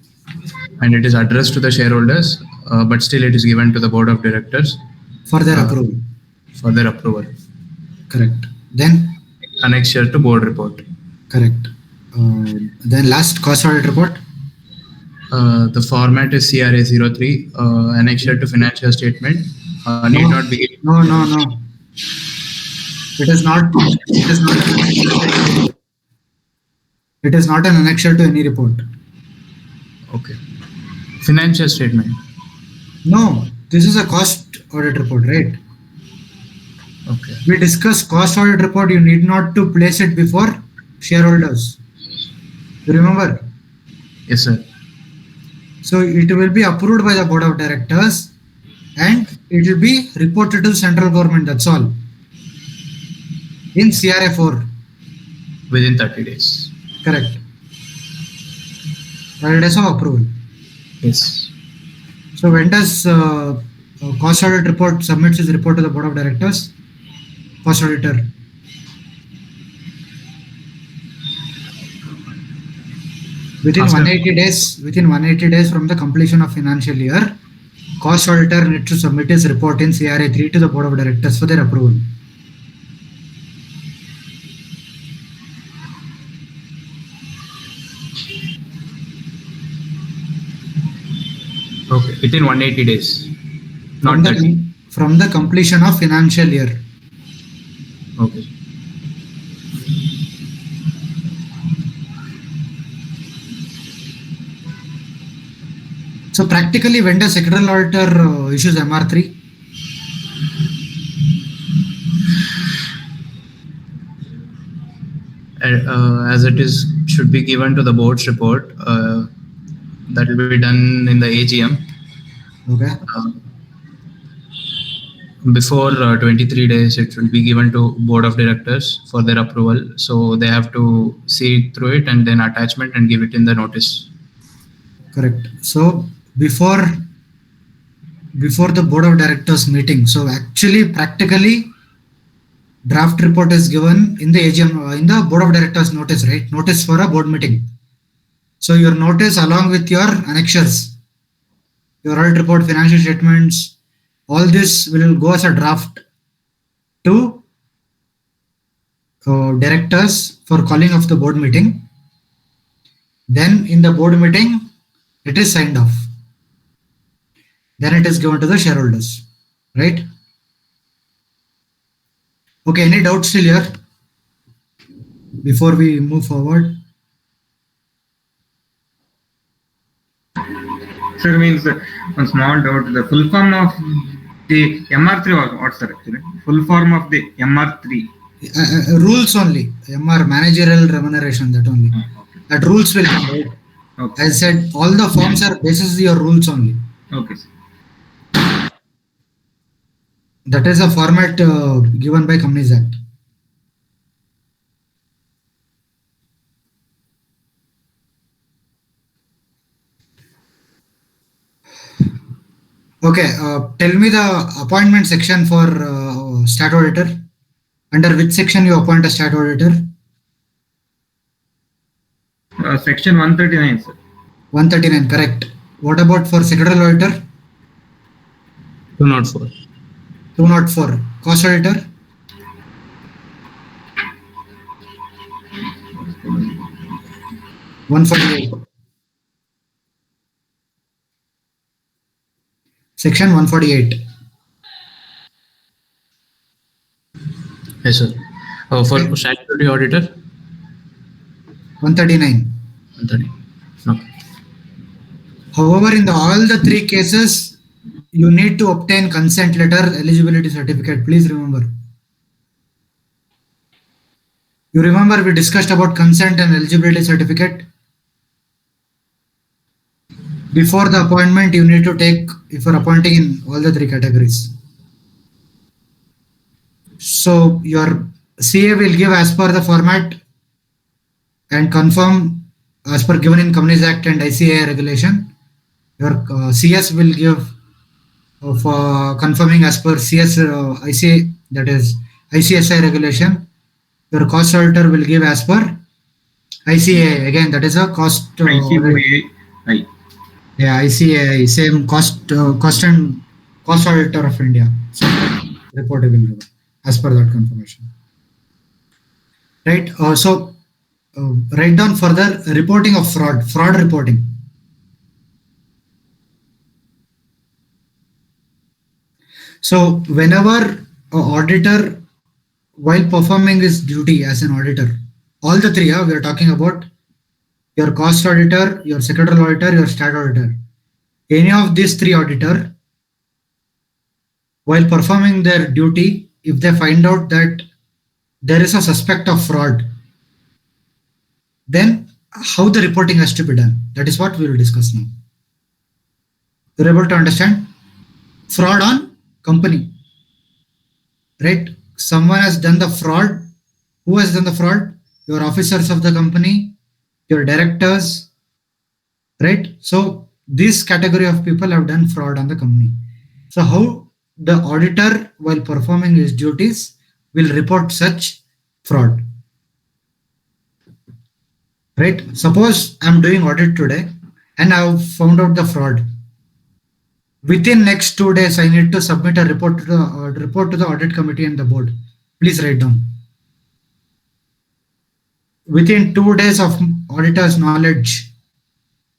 And it is addressed to the shareholders, but still it is given to the board of directors For their approval. for their approval. Correct. Then? Annexure to board report. Correct. Then last cost audit report? The format is CRA 03, annexure to financial statement. Need not be. No. It is not. It is not an annexure to any report. Okay. Financial statement. No, this is a cost audit report, right? Okay. We discussed cost audit report. You need not to place it before shareholders. You remember? Yes, sir. So it will be approved by the board of directors and it will be reported to central government. That's all. In CRA 4. Within 30 days. Correct. 30 days of approval. Yes. So when does cost audit report submits his report to the board of directors? Cost auditor. Within 180 days from the completion of financial year, cost auditor needs to submit his report in CRA 3 to the board of directors for their approval. Okay. Within 180 days. Not from the completion of financial year. Okay. So practically, when does secretarial auditor issues MR3? As it is should be given to the board's report. That will be done in the AGM. Okay. Before 23 days, it will be given to board of directors for their approval. So they have to see through it and then attachment and give it in the notice. Correct. So before the board of directors meeting, so actually practically draft report is given in the AGM, in the board of directors notice, right? Notice for a board meeting. So your notice along with your annexures, your audit report, financial statements, all this will go as a draft to directors for calling of the board meeting. Then in the board meeting, it is signed off. then it is given to the shareholders, right? Okay, any doubts still here before we move forward? Sir, means one small doubt. The full form of the MR3 was what, sir? Actually, full form of the MR3. Rules only, MR, managerial remuneration, that only. Okay. That rules will come, right? Okay. As I said, all the forms are basis your rules only. Okay, sir. That is a format given by Companies Act. Okay, tell me the appointment section for stat auditor. Under which section you appoint a stat auditor? Section 139, sir. 139, correct. What about for secretarial auditor? 204. 204. Cost auditor? 148. Section 148. Yes, sir. For statutory auditor? 139. 130. No. However, in all the three cases, you need to obtain consent letter, eligibility certificate. Please remember. You remember we discussed about consent and eligibility certificate? Before the appointment, you need to take, if you're appointing in all the three categories. So your CA will give as per the format and confirm as per given in Companies Act and ICAI regulation. Your CS will give for confirming as per CS ICA, that is ICSI regulation. Your cost auditor will give as per ICAI, again that is a cost ICOAI. Yeah, ICAI, same cost and cost auditor of India. So report will give as per that confirmation. Right. So write down further reporting of fraud reporting. So whenever an auditor, while performing his duty as an auditor, all the three, we are talking about your cost auditor, your secretarial auditor, your stat auditor. Any of these three auditor, while performing their duty, if they find out that there is a suspect of fraud, then how the reporting has to be done. That is what we will discuss now. You're able to understand? Fraud on company, right? Someone has done the fraud. Who has done the fraud? Your officers of the company, your directors, right? So this category of people have done fraud on the company. So how the auditor, while performing his duties, will report such fraud, right? Suppose I'm doing audit today and I've found out the fraud. Within next 2 days, I need to submit a report to the audit committee and the board. Please write down. Within 2 days of auditor's knowledge,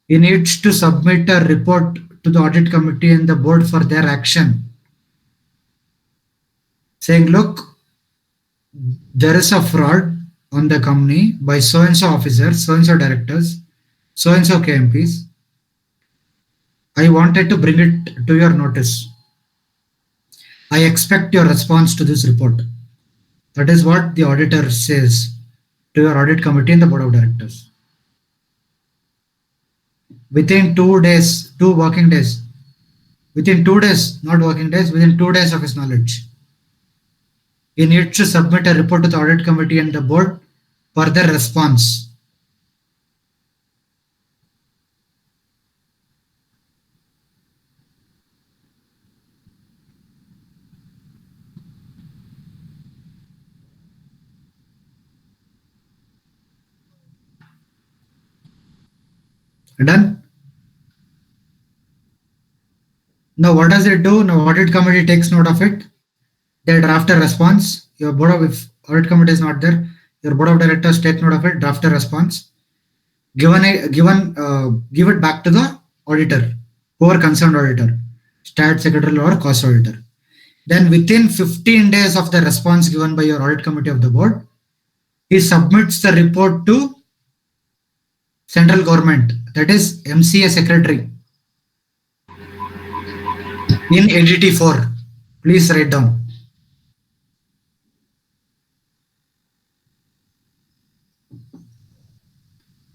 he needs to submit a report to the audit committee and the board for their action, saying, look, there is a fraud on the company by so-and-so officers, so-and-so directors, so-and-so KMPs. I wanted to bring it to your notice. I expect your response to this report. That is what the auditor says to your audit committee and the board of directors. Within 2 days, 2 working days, within 2 days, not working days, within 2 days of his knowledge, he needs to submit a report to the audit committee and the board for their response. Done? Now what does it do? Now audit committee takes note of it. They draft a response. Your board of, if audit committee is not there, your board of directors take note of it, draft a response. Give it back to the auditor, whoever concerned auditor. stat secretary or cost auditor. Then within 15 days of the response given by your audit committee of the board, he submits the report to central government, that is MCA secretary in ADT 4. Please write down.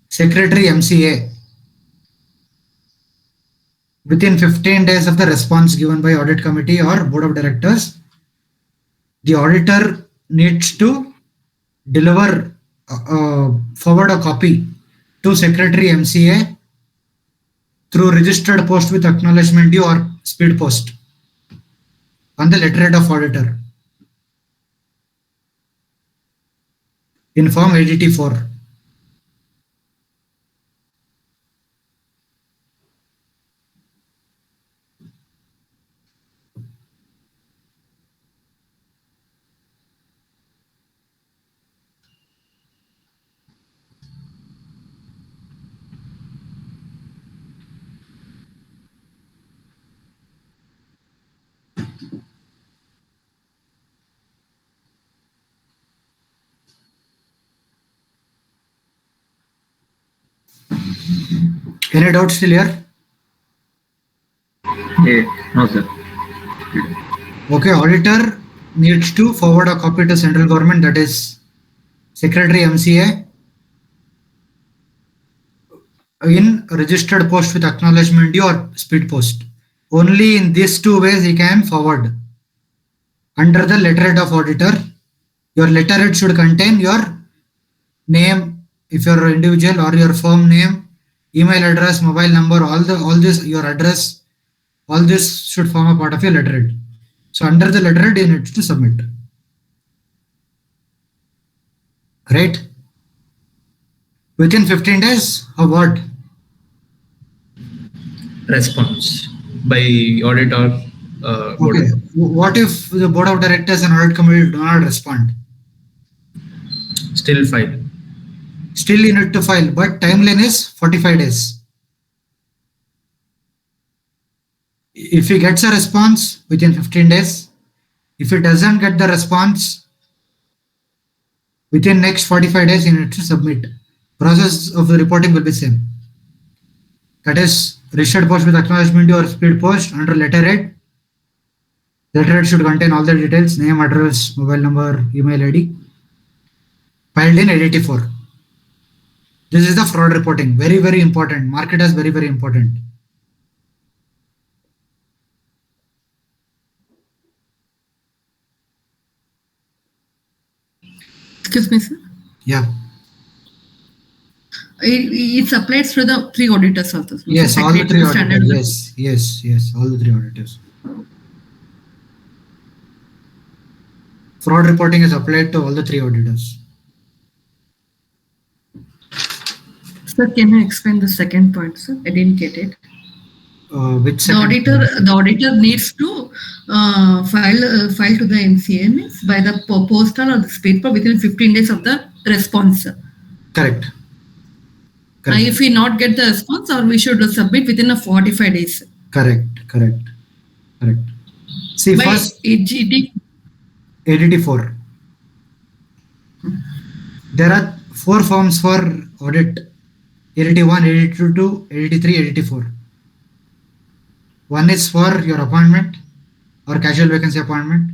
Secretary MCA. Within 15 days of the response given by audit committee or board of directors, the auditor needs to deliver forward a copy to Secretary MCA through registered post with acknowledgement due or speed post on the letterhead of auditor in form ADT 4. Any doubts still here? No, sir. Okay, auditor needs to forward a copy to central government, that is Secretary MCA in registered post with acknowledgement due or speed post. Only in these two ways he can forward. Under the letterhead of auditor, your letterhead should contain your name, if you're an individual, or your firm name, email address, mobile number, all this, your address, all this should form a part of your letterhead. So under the letterhead, you need to submit. Right? Within 15 days, a what? Response by audit or board. Okay. What if the board of directors and audit committee do not respond? Still file. Still you need to file, but timeline is 45 days. If he gets a response within 15 days, if he doesn't get the response within next 45 days, you need to submit. Process of the reporting will be same. That is registered post with acknowledgement or speed post under letterhead. Letterhead should contain all the details, name, address, mobile number, email ID. Filed in ADT 4. This is the fraud reporting. Very, very important. Mark it as very, very important. Excuse me, sir. Yeah. It applies to the three auditors also. Yes, all the three Standard. auditors. Yes, all the three auditors. Fraud reporting is applied to all the three auditors. Sir, can you explain the second point, sir? I didn't get it. Which The auditor needs to file to the MCA means by the postal or the speed post within 15 days of the response. Correct. If we not get the response, or we should submit within a 45 days. Correct. See, By first AGT. ADT 4. There are 4 forms for audit: ADT 1, ADT 2, ADT 3, ADT 4. One is for your appointment or casual vacancy appointment.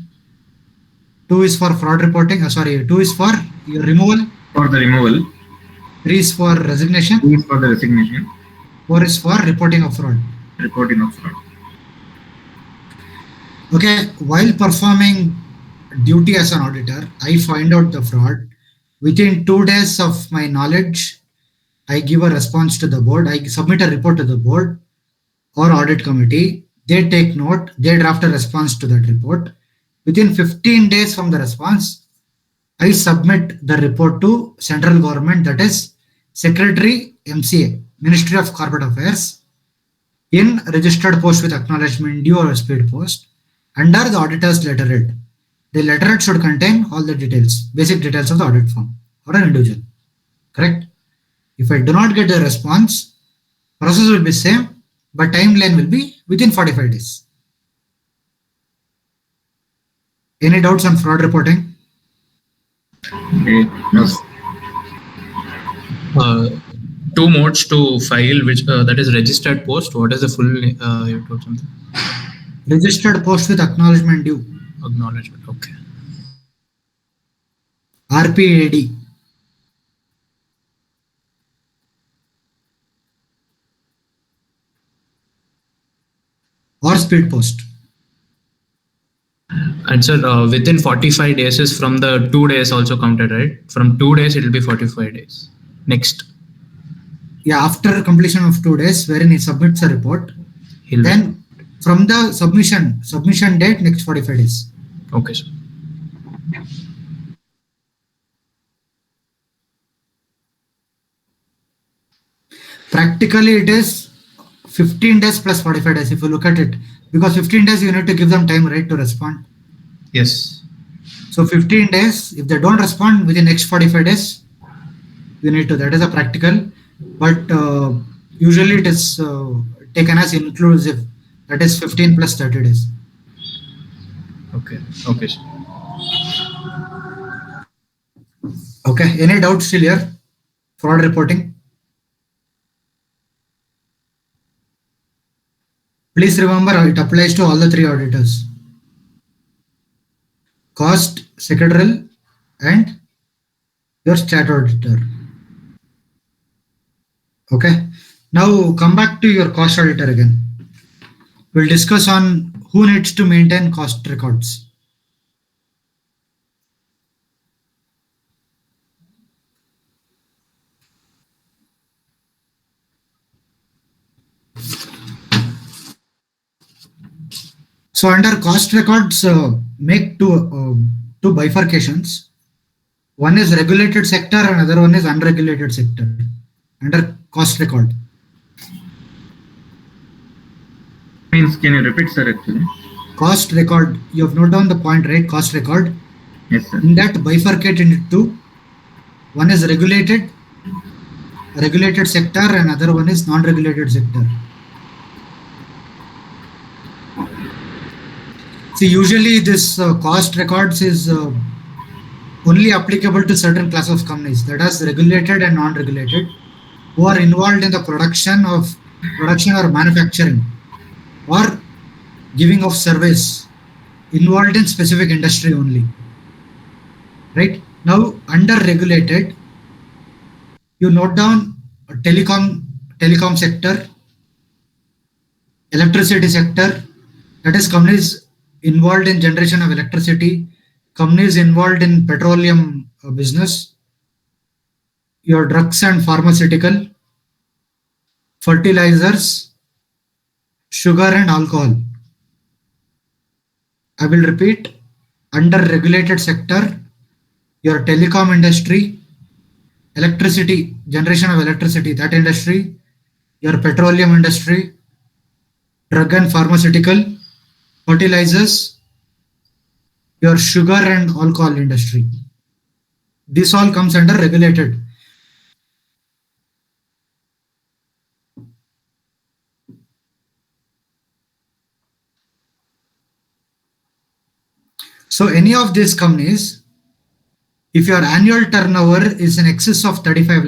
2 is for fraud reporting. 2 is for your removal. For the removal. 3 is for resignation. 2 is for the resignation. 4 is for reporting of fraud. Reporting of fraud. Okay, while performing duty as an auditor, I find out the fraud. Within 2 days of my knowledge, I give a response to the board. I submit a report to the board or audit committee. They take note. They draft a response to that report. Within 15 days from the response, I submit the report to central government, that is Secretary MCA, Ministry of Corporate Affairs, in registered post with acknowledgement due or speed post under the auditor's letterhead. The letterhead should contain all the details, basic details of the audit firm or an individual. Correct? If I do not get the response, process will be same, but timeline will be within 45 days. Any doubts on fraud reporting? No, sir. Two modes to file, which that is registered post. What is the full? You told something. Registered post with acknowledgement due. Acknowledgement. Okay. RPAD. Or speed post. And sir, within 45 days is from the 2 days also counted, right? From 2 days, it will be 45 days. Next. Yeah, after completion of 2 days, wherein he submits a report, He'll then from the submission date, next 45 days. Okay, sir. Practically, it is 15 days plus 45 days if you look at it, because 15 days you need to give them time, right, to respond. Yes. So 15 days, if they don't respond within next 45 days, you need to, that is a practical, but usually it is taken as inclusive, that is 15 plus 30 days. Okay. Okay, sir. Okay, any doubts still here? Fraud reporting. Please remember it applies to all the three auditors. Cost, secretarial, and your stat auditor. Okay. Now come back to your cost auditor again. We'll discuss on who needs to maintain cost records. So under cost records, make two bifurcations. One is regulated sector and another one is unregulated sector under cost record. Means, can you repeat, sir, actually? Cost record, you have noted down the point, right? Cost record. Yes, sir. In that bifurcate into two. One is regulated sector and other one is non-regulated sector. See, usually this cost records is only applicable to certain class of companies, that is regulated and non-regulated, who are involved in the production or manufacturing or giving of service, involved in specific industry only. Right? Now under regulated, you note down telecom sector, electricity sector, that is companies involved in generation of electricity, companies involved in petroleum business, your drugs and pharmaceutical, fertilizers, sugar and alcohol. I will repeat, under regulated sector, your telecom industry, electricity, generation of electricity, that industry, your petroleum industry, drug and pharmaceutical, fertilizers, your sugar and alcohol industry. This all comes under regulated. So any of these companies, if your annual turnover is in excess of 35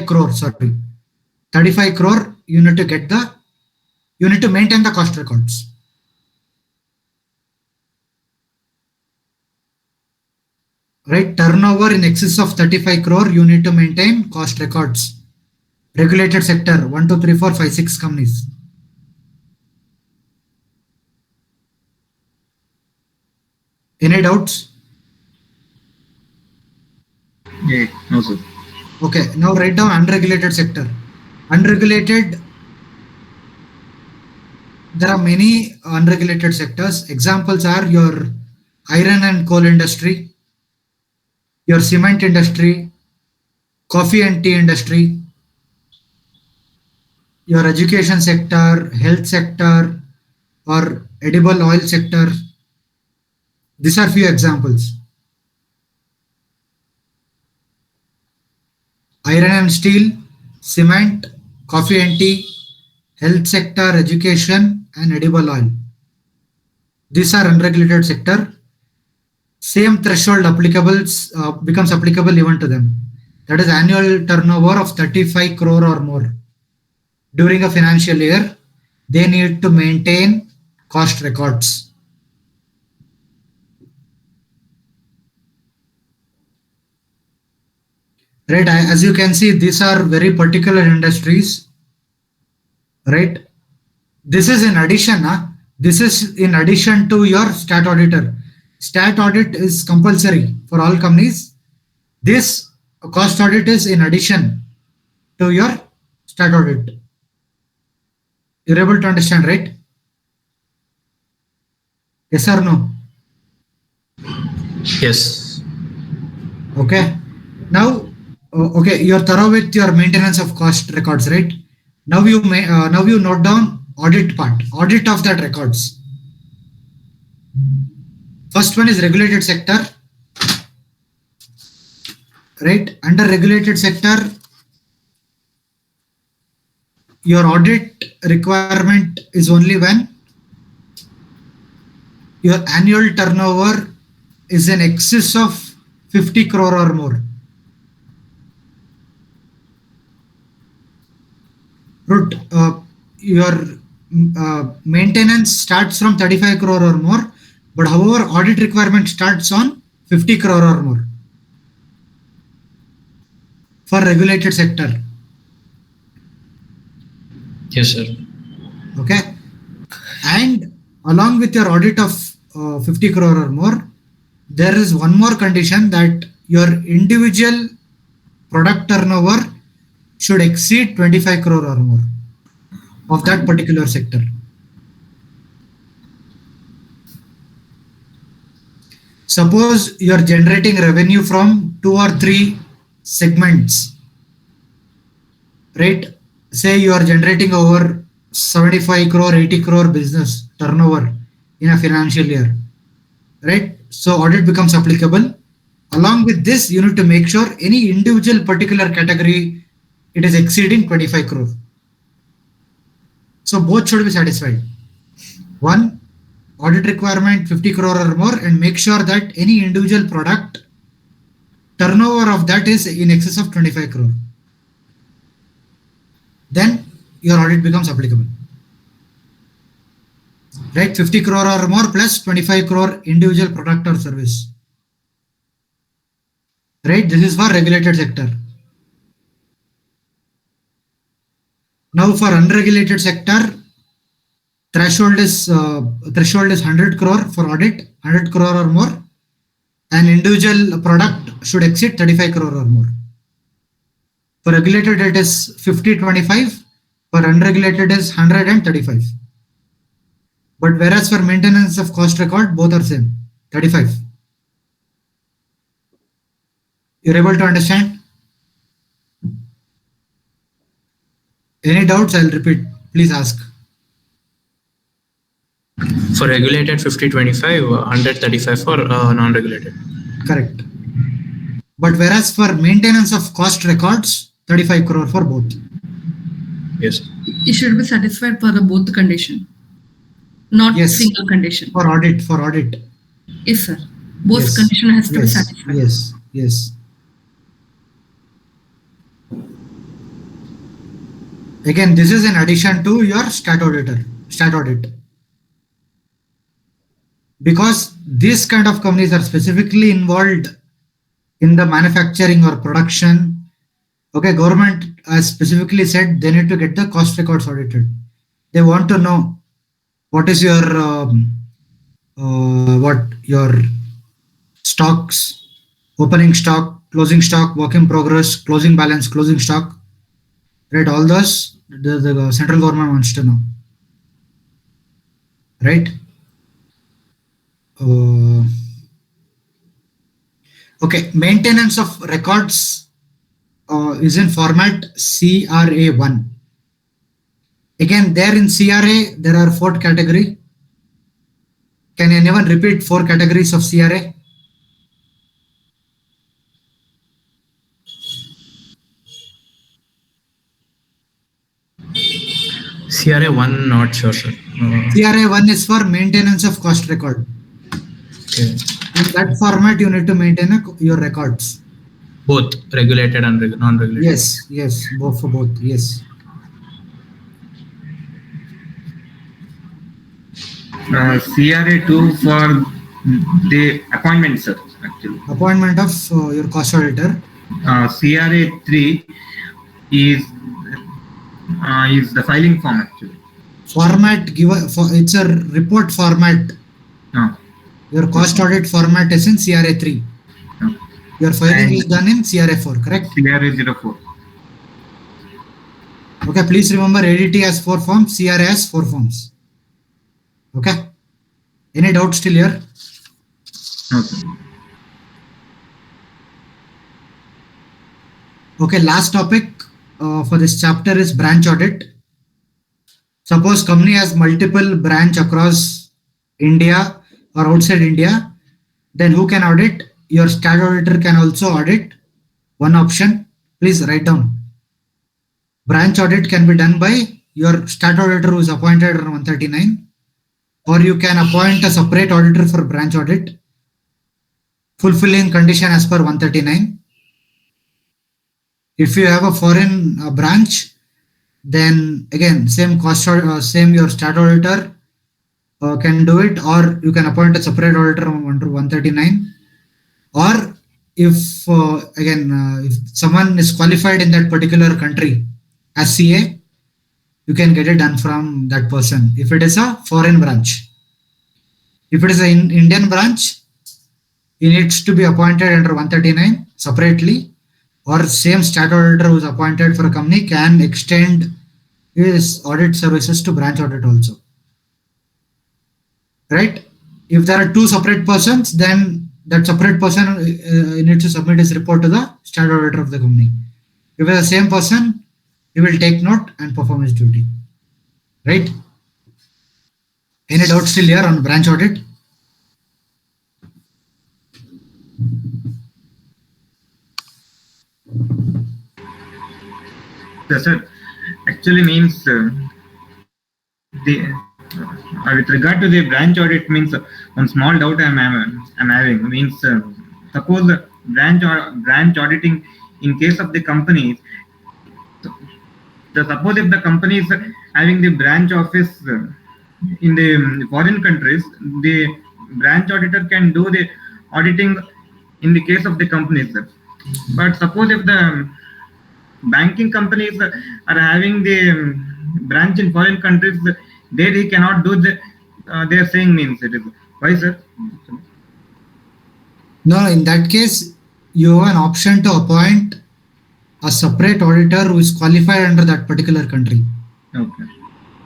crore, 35 crore, you need to maintain the cost records. Right, turnover in excess of 35 crore, you need to maintain cost records. Regulated sector, 1, 2, 3, 4, 5, 6 companies. Any doubts? Yeah, no, sir. Okay, now write down unregulated sector. Unregulated, there are many unregulated sectors. Examples are your iron and coal industry, your cement industry, coffee and tea industry, your education sector, health sector, or edible oil sector. These are few examples. Iron and steel, cement, coffee and tea, health sector, education, and edible oil. These are unregulated sector. same threshold becomes applicable even to them. That is annual turnover of 35 crore or more. During a financial year, they need to maintain cost records. Right, as you can see, these are very particular industries, right? This is in addition, this is in addition to your stat auditor. Stat audit is compulsory for all companies. This cost audit is in addition to your stat audit. You're able to understand, right? Yes or no? Yes. Okay. Now, okay, you're thorough with your maintenance of cost records, right? Now you note down audit part, audit of that records. First one is regulated sector, right? Under regulated sector, your audit requirement is only when your annual turnover is in excess of 50 crore or more. Root, your maintenance starts from 35 crore or more, but however, audit requirement starts on 50 crore or more for regulated sector. Yes, sir. Okay. And along with your audit of 50 crore or more, there is one more condition that your individual product turnover should exceed 25 crore or more of that particular sector. Suppose you are generating revenue from 2 or 3 segments, right? Say you are generating over 75 crore, 80 crore business turnover in a financial year, right? So audit becomes applicable. Along with this, you need to make sure any individual particular category, it is exceeding 25 crore. So both should be satisfied. One, audit requirement 50 crore or more, and make sure that any individual product turnover of that is in excess of 25 crore. Then your audit becomes applicable. Right, 50 crore or more plus 25 crore individual product or service. Right, this is for regulated sector. Now for unregulated sector, threshold is 100 crore for audit, 100 crore or more, and individual product should exceed 35 crore or more. For regulated it is 50-25, for unregulated is 135. But whereas for maintenance of cost record, both are same, 35. You're able to understand? Any doubts? I'll repeat. Please ask. For regulated 50-25, 135 for non-regulated. Correct. But whereas for maintenance of cost records, 35 crore for both. Yes. You should be satisfied for the both condition, not Yes. single condition. For audit. Yes, sir. Both Yes. condition has to be Yes. satisfied. Yes. Again, this is in addition to your stat audit. Because these kind of companies are specifically involved in the manufacturing or production. Okay, government has specifically said they need to get the cost records audited. They want to know what is your stocks, opening stock, closing stock, work in progress, closing balance, closing stock. Right, all those the central government wants to know. Right. Okay, maintenance of records is in format CRA1. Again, there in CRA, there are 4 categories. Can anyone repeat 4 categories of CRA? CRA 1, not sure, sir. CRA 1 is for maintenance of cost record. Okay. In that format, you need to maintain your records. Both regulated and non-regulated. Yes, both for both. Yes. CRA2 for the appointment, sir. Actually, Appointment of your cost auditor. CRA3 is the filing form actually. Format given for it's a report format. No. Your cost audit format is in CRA3. No. Your filing And is done in CRA4, correct? CRA04. Okay, please remember ADT has 4 forms, CRA has 4 forms. Okay. Any doubts still here? No, sir. Okay, last topic for this chapter is branch audit. Suppose company has multiple branch across India or outside India, then who can audit? Your stat auditor can also audit. One option, please write down. Branch audit can be done by your stat auditor who is appointed under 139, or you can appoint a separate auditor for branch audit, fulfilling condition as per 139. If you have a foreign branch, then again same cost same your stat auditor can do it, or you can appoint a separate auditor under 139. Or if if someone is qualified in that particular country as CA, you can get it done from that person if it is a foreign branch. If it is an Indian branch, he needs to be appointed under 139 separately, or same stat auditor who is appointed for a company can extend his audit services to branch audit also. Right? If there are two separate persons, then that separate person needs to submit his report to the stat auditor of the company. If it's the same person, he will take note and perform his duty. Right? Any doubts still here on branch audit? Yes, sir. Actually means with regard to the branch audit means one small doubt I'm having means suppose branch auditing in case of the companies. Suppose if the company is having the branch office in the foreign countries, the branch auditor can do the auditing in the case of the companies. But suppose if the banking companies are having the branch in foreign countries, there he cannot do the they are saying means it is why, sir? No, in that case, you have an option to appoint a separate auditor who is qualified under that particular country. Okay.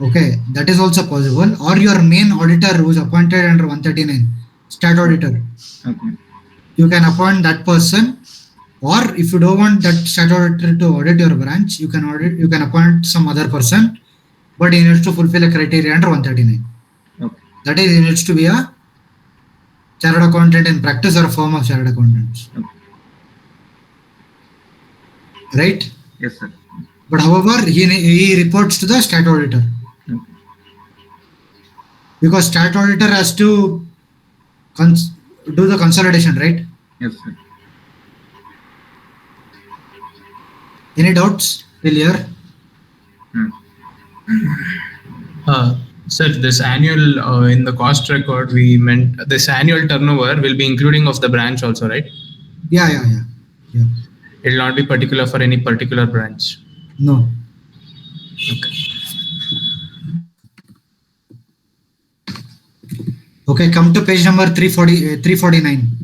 Okay, that is also possible. Or your main auditor who is appointed under 139, stat auditor. Okay. You can appoint that person, or if you don't want that stat auditor to audit your branch, you can appoint some other person, but he needs to fulfill a criteria under 139. Okay. That is, he needs to be a chartered accountant in practice or a firm of chartered accountants. Okay. Right? Yes, sir. But however, he reports to the stat auditor. Okay. Because stat auditor has to do the consolidation, right? Yes, sir. Any doubts till here? Sir, this annual in the cost record, we meant this annual turnover will be including of the branch also, right? Yeah. It will not be particular for any particular branch. No. Okay, come to page number 349.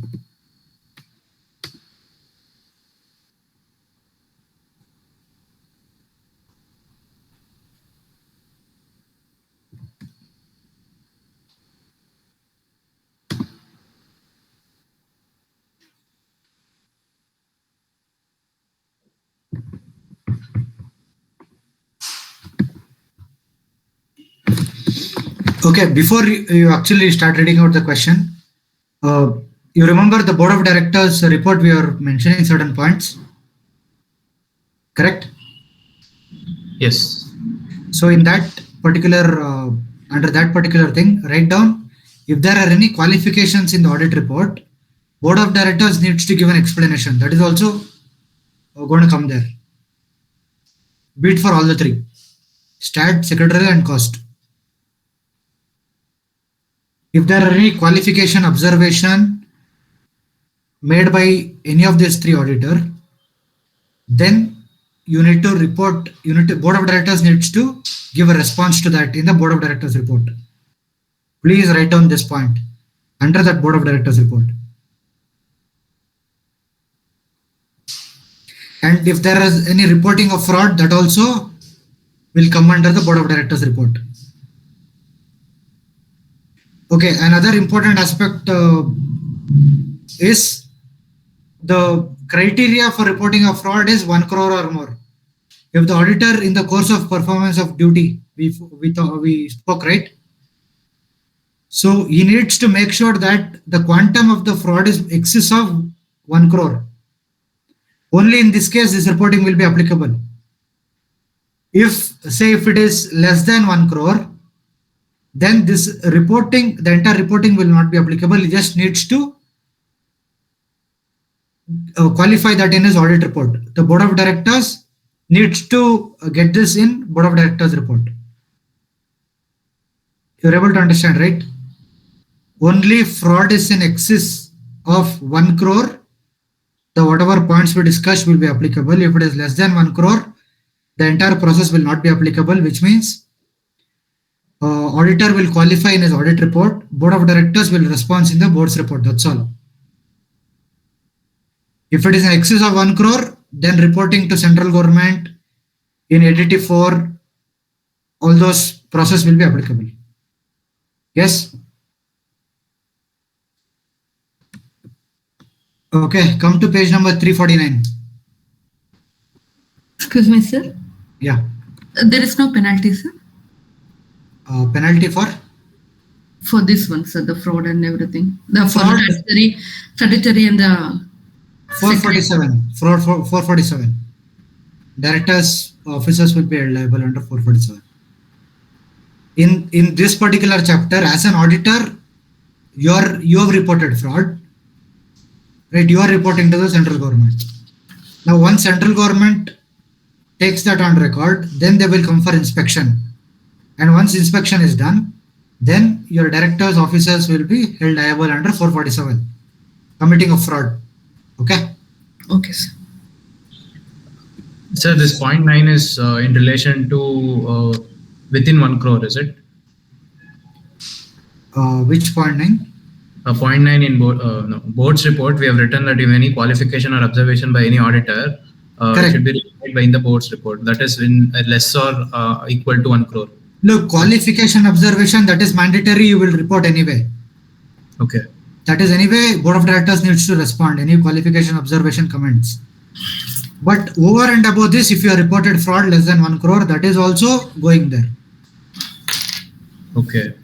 Okay, before you actually start reading out the question, you remember the board of directors report, we are mentioning certain points, correct? Yes. So in that particular, under that particular thing, write down If there are any qualifications in the audit report, board of directors needs to give an explanation. That is also going to come there. Be it for all the three: stat, secretarial, and cost. If there are any qualification observation made by any of these three auditor, then you need to report. Board of directors needs to give a response to that in the board of directors report. Please write down this point under that board of directors report. And if there is any reporting of fraud, that also will come under the board of directors report. Okay, another important aspect is the criteria for reporting of fraud is 1 crore or more. If the auditor in the course of performance of duty, we spoke, right? So he needs to make sure that the quantum of the fraud is excess of 1 crore. Only in this case, this reporting will be applicable. If it is less than 1 crore, then this reporting, the entire reporting will not be applicable. He just needs to qualify that in his audit report. The board of directors needs to get this in board of directors report. You're able to understand, right? Only fraud is in excess of 1 crore. The whatever points we discussed will be applicable. If it is less than 1 crore, the entire process will not be applicable, which means auditor will qualify in his audit report. Board of directors will respond in the board's report. That's all. If it is in excess of 1 crore, then reporting to central government in ADT 4, all those process will be applicable. Yes. Okay, come to page number 349. Excuse me, sir. Yeah. There is no penalty, sir, Penalty for this one, sir, the fraud and everything. The Fraud. statutory and the 447. Fraud for 447. Directors, officers will be liable under 447. In this particular chapter, as an auditor, you have reported fraud, right? You are reporting to the central government. Now, once central government takes that on record, then they will come for inspection. And once inspection is done, then your directors, officers will be held liable under 447, committing of fraud. Okay. Okay, sir. Sir, this 0.9 is in relation to within 1 crore, is it? Which 0.9? 0.9 in board's report, we have written that if any qualification or observation by any auditor, it should be reported by in the board's report. That is in less or equal to 1 crore. Look, qualification observation, that is mandatory, you will report anyway. Okay. That is anyway, board of directors needs to respond, any qualification observation comments. But over and above this, if you are reported fraud less than 1 crore, that is also going there. Okay.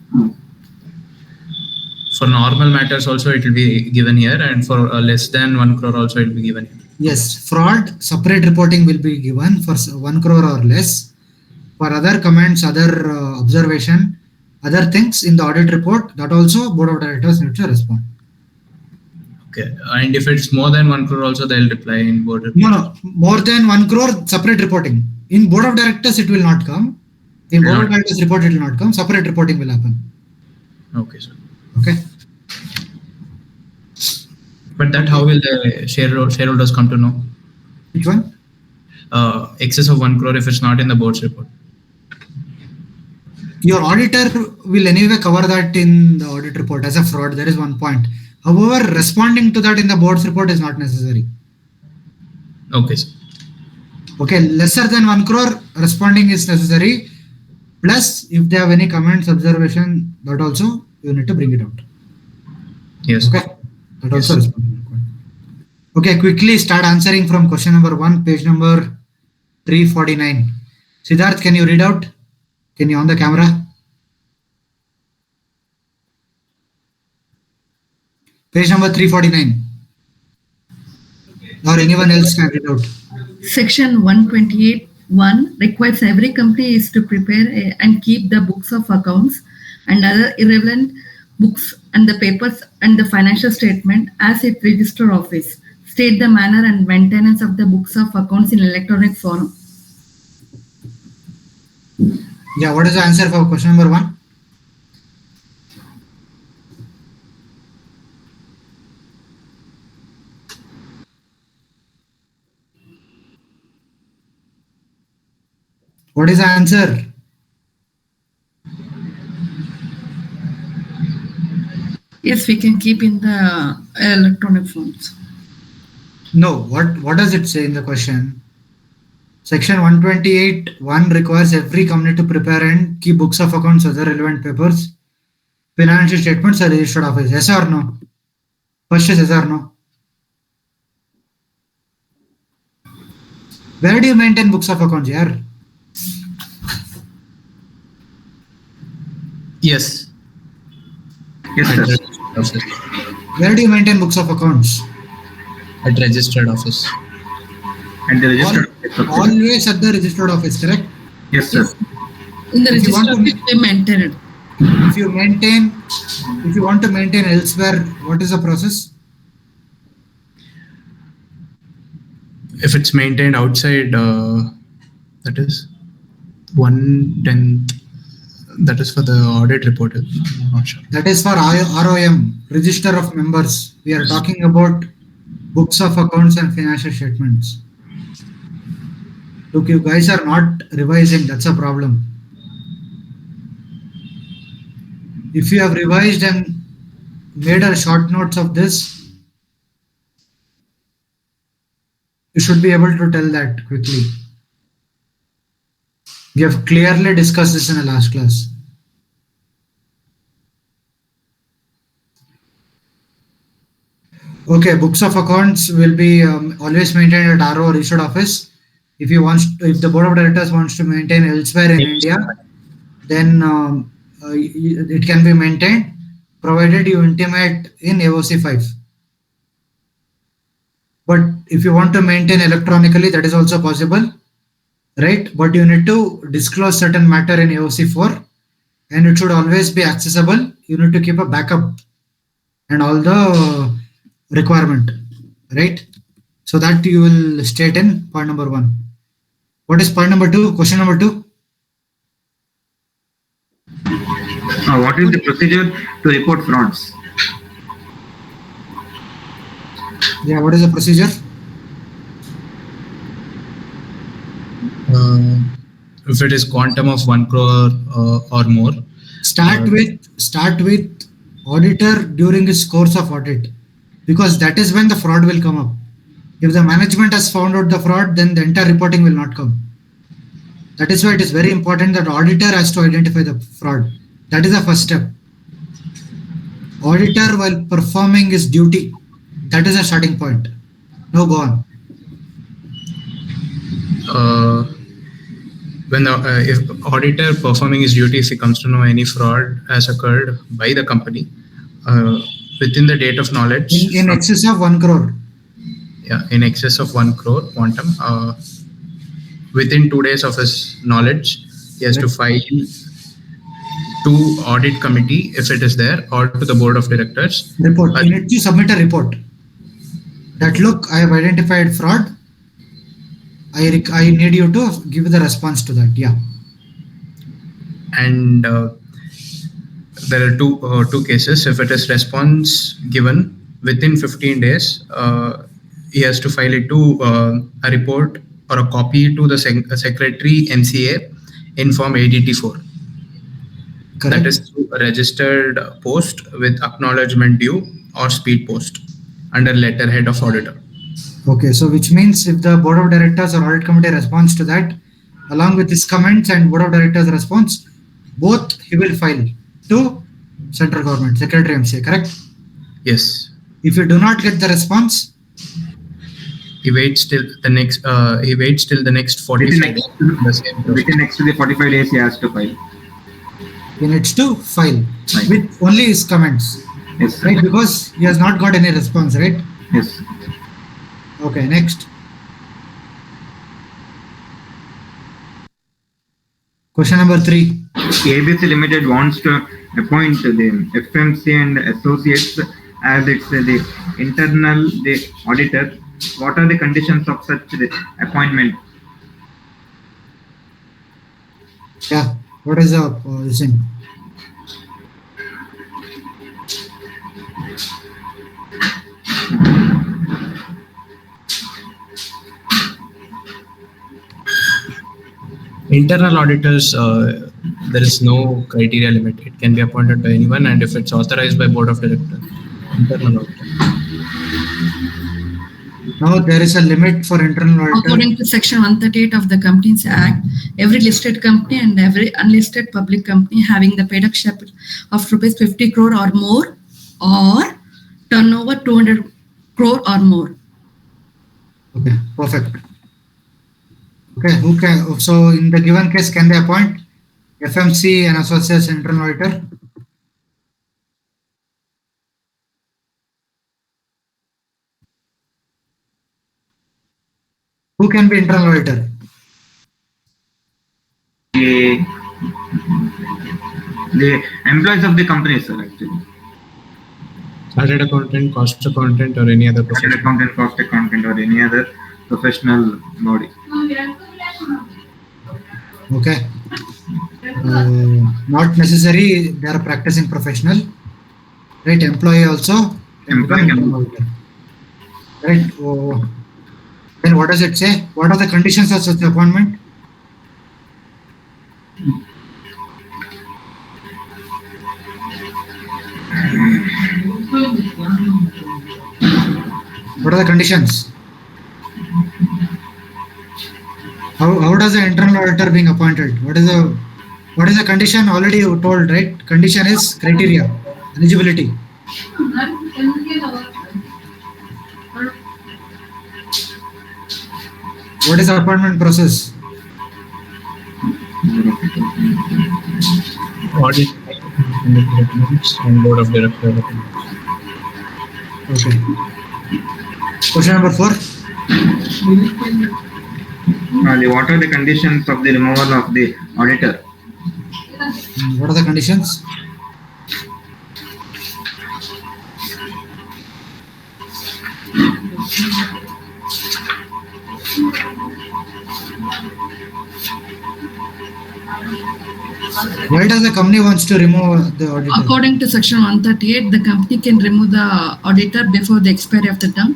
For normal matters also it will be given here, and for less than 1 crore also it will be given here. Yes, fraud, separate reporting will be given for 1 crore or less. For other comments, other observation, other things in the audit report, that also board of directors need to respond. Okay, and if it's more than 1 crore also they'll reply in board report. No, more than 1 crore, separate reporting. In board of directors, it will not come. In board of directors report, it will not come. Separate reporting will happen. Okay, sir. Okay. But that how will the shareholders come to know? Which one? Excess of 1 crore if it's not in the board's report. Your auditor will anyway cover that in the audit report as a fraud. There is one point. However, responding to that in the board's report is not necessary. Okay, sir. Okay, lesser than 1 crore, responding is necessary. Plus, if they have any comments, observation, that also you need to bring it out. Yes. Okay, that also responding. Okay, quickly start answering from question number 1, page number 349. Siddharth, can you read out? Can you on the camera? Page number 349. Or anyone else can read out. Section 128(1) requires every company is to prepare and keep the books of accounts and other irrelevant books and the papers and the financial statement as its register office. State the manner and maintenance of the books of accounts in electronic form. Yeah, what is the answer for question number 1? What is the answer? Yes, we can keep in the electronic forms. No, what does it say in the question? Section 128(1) requires every company to prepare and keep books of accounts, other relevant papers, financial statements are registered office. Yes or no? First is yes or no? Where do you maintain books of accounts here? Yes. Yes, At sir. registered office. Where do you maintain books of accounts? At registered office. And the registered. Always at the registered office, correct? Yes, sir. Yes. In the If you want register to- office, we maintain it. If you want to maintain elsewhere, what is the process? If it's maintained outside, that is 1/10. That is for the audit report. I'm not sure. That is for ROM, Register of Members. We are talking about books of accounts and financial statements. Look, you guys are not revising, that's a problem. If you have revised and made a short notes of this, you should be able to tell that quickly. We have clearly discussed this in the last class. Okay, books of accounts will be always maintained at RO registered office. If the board of directors wants to maintain elsewhere in India, then it can be maintained, provided you intimate in AOC 5. But if you want to maintain electronically, that is also possible, right? But you need to disclose certain matter in AOC 4, and it should always be accessible. You need to keep a backup and all the requirement, right? So that you will state in point number 1. What is point number 2? Question number 2. What is the procedure to report frauds? Yeah, what is the procedure? If it is quantum of 1 crore or more, Start with auditor during his course of audit, because that is when the fraud will come up. If the management has found out the fraud, then the entire reporting will not come. That is why it is very important that auditor has to identify the fraud. That is the first step. Auditor, while performing his duty, that is a starting point. Now go on. When the if auditor performing his duty, if he comes to know any fraud has occurred by the company within the date of knowledge, In excess of 1 crore. Yeah, in excess of 1 crore quantum, within 2 days of his knowledge, he has to file to audit committee if it is there, or to the board of directors. Report. You need to submit a report. That look, I have identified fraud. I need you to give the response to that. Yeah. And there are two cases. If it is response given within 15 days, he has to file it to a report or a copy to the secretary MCA in form ADT4. Correct. That is a registered post with acknowledgement due or speed post under letterhead of auditor. Okay, so which means if the board of directors or audit committee responds to that, along with his comments and board of directors response, both he will file to central government, secretary MCA, correct? Yes. If you do not get the response, he waits till the next 45 days. The same process. Within next to the 45 days, he has to file. he needs to file Right. with only his comments, Yes. right? Because he has not got any response, right? Yes. Okay, next. Question number 3. ABC Limited wants to appoint the FMC and associates as it's the internal the auditor. What are the conditions of such the appointment? Yeah. What is the thing? Internal auditors, there is no criteria limit. It can be appointed by anyone, and if it's authorized by board of directors, internal auditor. Now there is a limit for internal auditor. According to Section 138 of the Companies Act, every listed company and every unlisted public company having the paid-up capital of rupees 50 crore or more, or turnover 200 crore or more. Okay, perfect. Okay, who can? So in the given case, can they appoint FMC and associates internal auditor? Who can be internal auditor? The employees of the company, sir, actually. Chartered accountant, cost accountant, or any other Chartered professional. accountant, cost accountant, or any other professional body. Okay. Not necessary. They are practicing professional. Right. Employee also. Employee can. Auditor. Right. Oh, then what does it say? What are the conditions of such appointment? What are the conditions? How does the internal auditor being appointed? What is the condition? Already you told, right? Condition is criteria, eligibility. What is the appointment process? Audit and board of directors. Okay. Question number 4. What are the conditions of the removal of the auditor? What are the conditions? Why does the company wants to remove the auditor? According to Section 138, the company can remove the auditor before the expiry of the term.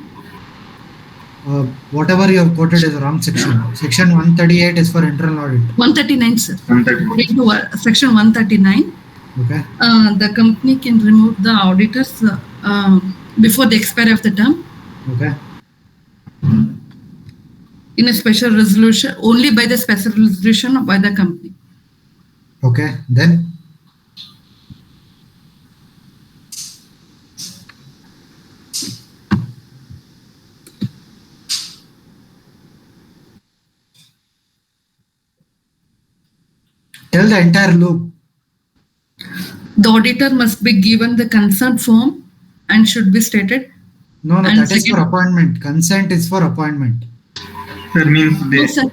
Whatever you have quoted is the wrong section. Section 138 is for internal audit. 139, sir. 130. According to Section 139, Okay. the company can remove the auditors before the expiry of the term Okay. in a special resolution, only by the special resolution by the company. Okay. Then tell the entire loop. The auditor must be given the consent form and should be stated. No, And that is for second- appointment. Consent is for appointment. Sir, means the. No, sir,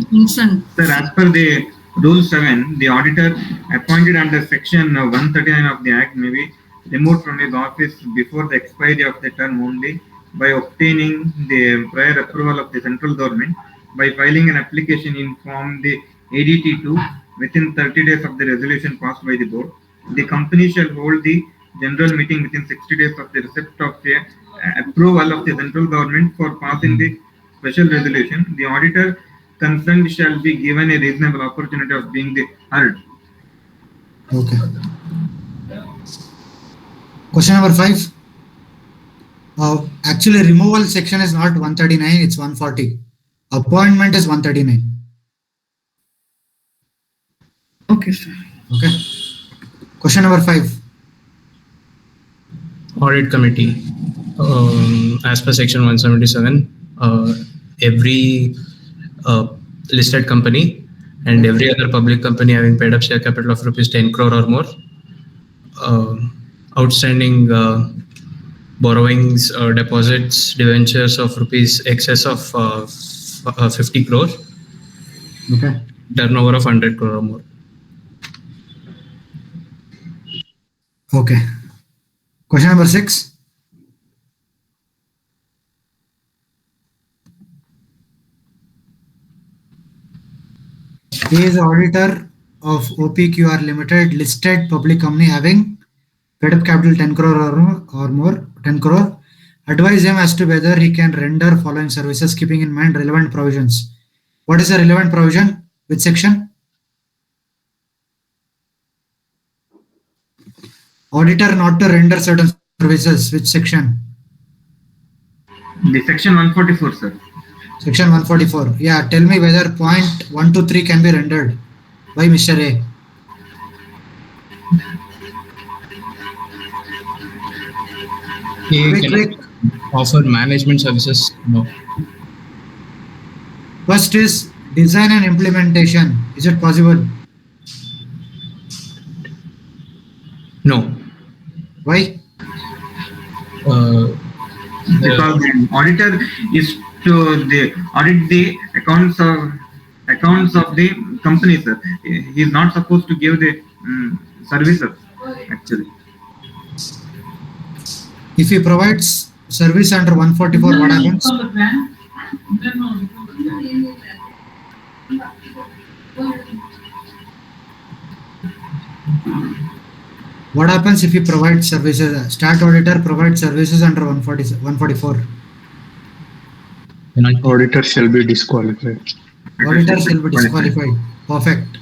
consent. Sir, as per the Rule 7, the auditor appointed under Section 139 of the Act may be removed from his office before the expiry of the term only by obtaining the prior approval of the central government by filing an application in Form the ADT2 within 30 days of the resolution passed by the board. The company shall hold the general meeting within 60 days of the receipt of the approval of the central government for passing the special resolution. The auditor consent shall be given a reasonable opportunity of being heard. Okay. Question number 5. Actually, removal section is not 139, it's 140. Appointment is 139. Okay, sir. Okay. Question number 5. Audit committee. As per section 177, every listed company and every other public company having paid up share capital of rupees 10 crore or more, outstanding borrowings, deposits, debentures of rupees excess of 50 crore, Okay. turnover of 100 crore or more. Okay. Question number 6. He is the auditor of OPQR Limited, listed public company having paid up capital 10 crore or more, 10 crore. Advise him as to whether he can render following services keeping in mind relevant provisions. What is the relevant provision? Which section? Auditor not to render certain services. Which section? The section 144, sir. Section 144. Yeah, tell me whether point 1 to 3 can be rendered by Mr. A. He Quick, cannot quick. offer management services. No. First is design and implementation. Is it possible? No. Why? Uh, Because the auditor is to audit the accounts of the company, sir. He is not supposed to give the services actually. If he provides service under 144, what happens? What happens if he provides services? Stat auditor provides services under 144. Auditor shall be disqualified. Auditor shall be disqualified. Perfect.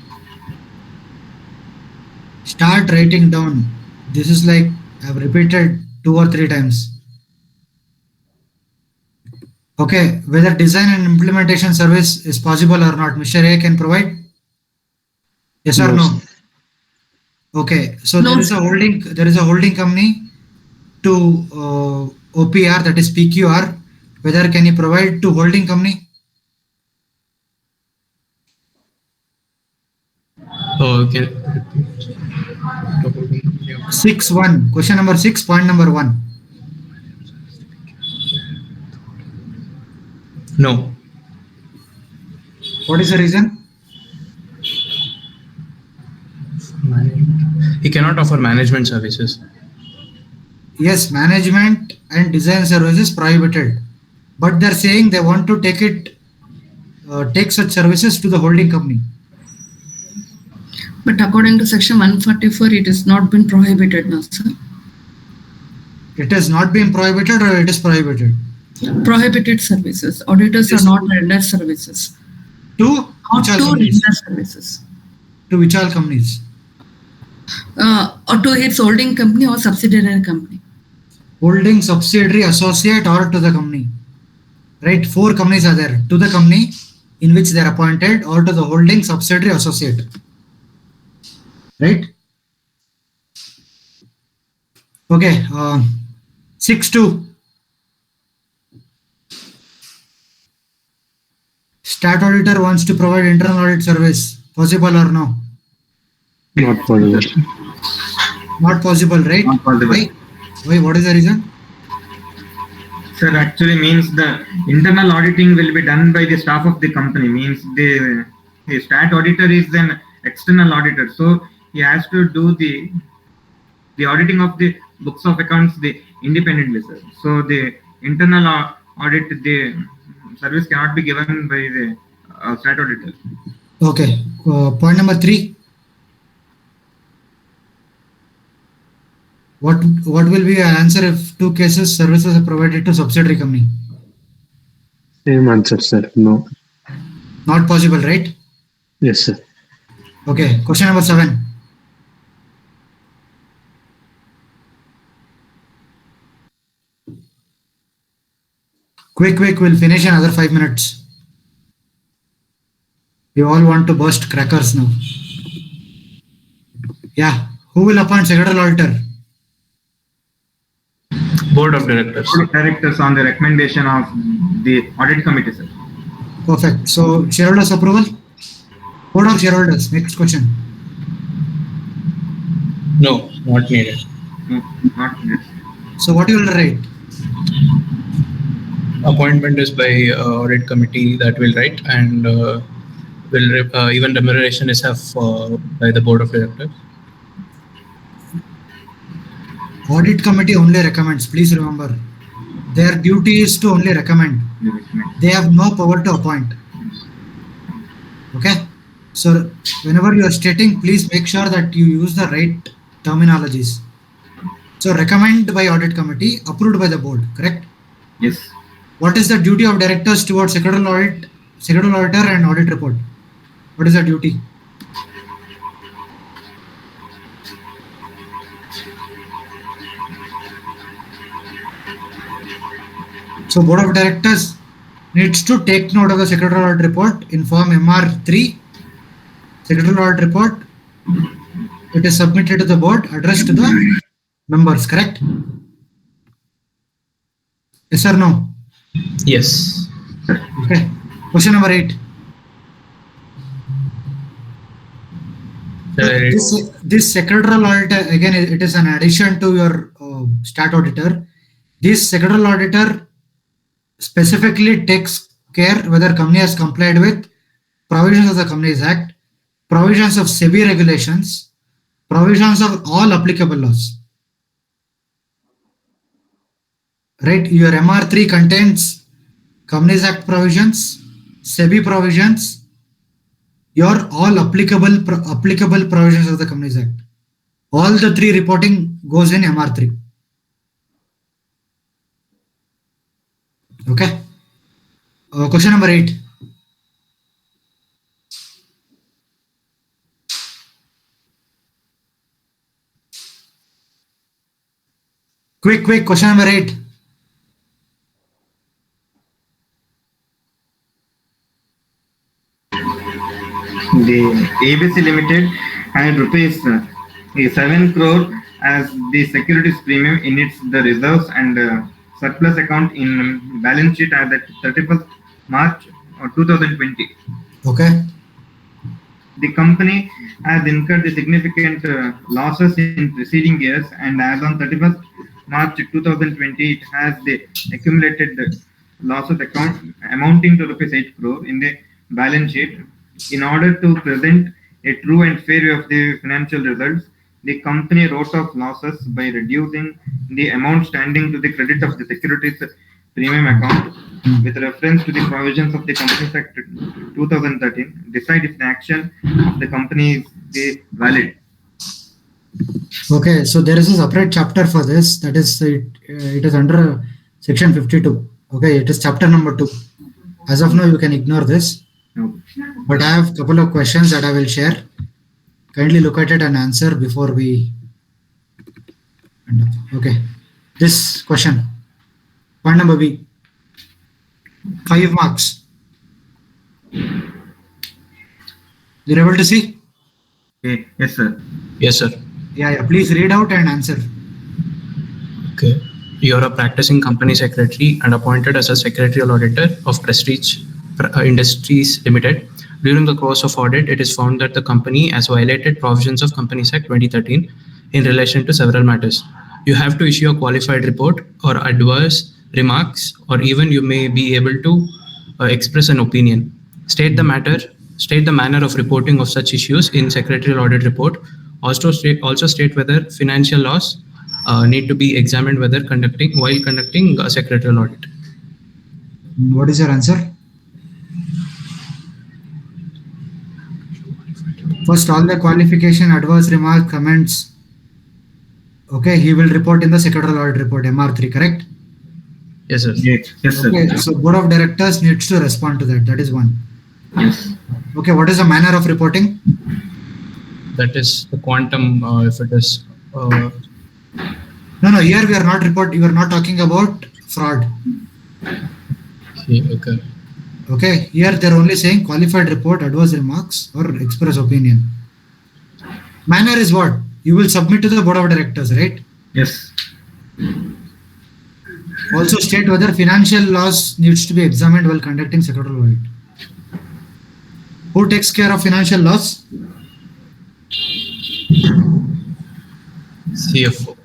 Start writing down. This is like I've repeated 2 or 3 times. Okay, whether design and implementation service is possible or not, Mr. A can provide? Yes or no? Okay, so No, there is a holding company to OPR, that is PQR. Whether can he provide to holding company? okay. 6.1. Question number 6, point number 1. No. What is the reason? He cannot offer management services. Yes, management and design services prohibited, but they're saying they want to take such services to the holding company. but according to section 144, it has not been prohibited now, sir. It has not been prohibited or it is prohibited? Prohibited services. Auditors are not rendered services. To Not which all to companies? render services. To which all companies? Or to its holding company or subsidiary company. Holding, subsidiary, associate, or to the company. Right? 4 companies are there. To the company in which they are appointed, or to the holding, subsidiary, associate. Right? Okay. 6.2. Stat auditor wants to provide internal audit service. Possible or no? Not possible. Not possible, right? Not possible. Why? What is the reason? Sir, actually means the internal auditing will be done by the staff of the company. Means the stat auditor is an external auditor, so he has to do the auditing of the books of accounts independently, sir. So the internal audit, the service cannot be given by the stat auditor. Okay. Point number 3. What will be your answer if 2 cases services are provided to subsidiary company? Same answer, sir. No. Not possible, right? Yes, sir. Okay. Question number 7. Quick, we'll finish in another 5 minutes. We all want to burst crackers now. Yeah. Who will appoint secretarial auditor? Board of Directors. Board of directors on the recommendation of the audit committee, sir. Perfect. So shareholders approval? Board of shareholders. Next question. No, not needed. No, not this. So what you will write? Appointment is by audit committee that will write, and even remuneration is have by the board of directors. Audit committee only recommends. Please remember, their duty is to only recommend. They have no power to appoint. Okay. So whenever you are stating, please make sure that you use the right terminologies. So recommend by audit committee, approved by the board. Correct. Yes. What is the duty of directors towards secretarial audit, secretarial auditor, and audit report? What is the duty? So board of directors needs to take note of the secretarial audit report in form MR3, secretarial audit report. It is submitted to the board, addressed to the members, correct? Yes or no? Yes. Okay. Question number 8. This secretarial auditor, again, it is an addition to your stat auditor. This secretarial auditor specifically takes care whether company has complied with provisions of the Companies Act, provisions of SEBI regulations, provisions of all applicable laws. Right? Your MR3 contains Companies Act provisions, SEBI provisions, your all applicable provisions of the Companies Act. All the 3 reporting goes in MR3. Okay. Question number 8. Quick, question number 8. The ABC Limited had rupees 7 crore as the securities premium in its the reserves and surplus account in balance sheet as at 31st March 2020. Okay. The company has incurred the significant losses in preceding years, and as on 31st March 2020, it has the accumulated losses account amounting to rupees 8 crore in the balance sheet. In order to present a true and fair view of the financial results, the company wrote off losses by reducing the amount standing to the credit of the securities premium account with reference to the provisions of the Companies Act 2013. Decide if the action of the company is valid. Okay, so there is a separate chapter for this. That is, it is under section 52. Okay, it is chapter number 2. As of now, you can ignore this. No. But I have a couple of questions that I will share. Kindly look at it and answer before we end up. Okay, this question. Point number B. 5 marks. You're able to see? Okay. Yes, sir. Yes, sir. Yeah. Please read out and answer. Okay. You are a practicing company secretary and appointed as a secretarial auditor of Prestige Industries Limited. During the course of audit, it is found that the company has violated provisions of Companies Act 2013 in relation to several matters. You have to issue a qualified report or adverse remarks, or even you may be able to express an opinion. State the manner of reporting of such issues in secretarial audit report. Also state whether financial loss need to be examined while conducting a secretarial audit. What is your answer? First, all the qualification, adverse remark, comments. Okay, he will report in the secretarial audit report, MR3, correct? Yes, sir. Yes, sir. Okay, so board of directors needs to respond to that. That is one. Yes. Okay, what is the manner of reporting? That is the quantum. If it is. No. Here we are not You are not talking about fraud. Okay. Okay, here they are only saying qualified report, adverse remarks, or express opinion. Manner is what? You will submit to the board of directors, right? Yes. Also state whether financial loss needs to be examined while conducting secretarial audit. Who takes care of financial loss? CFO.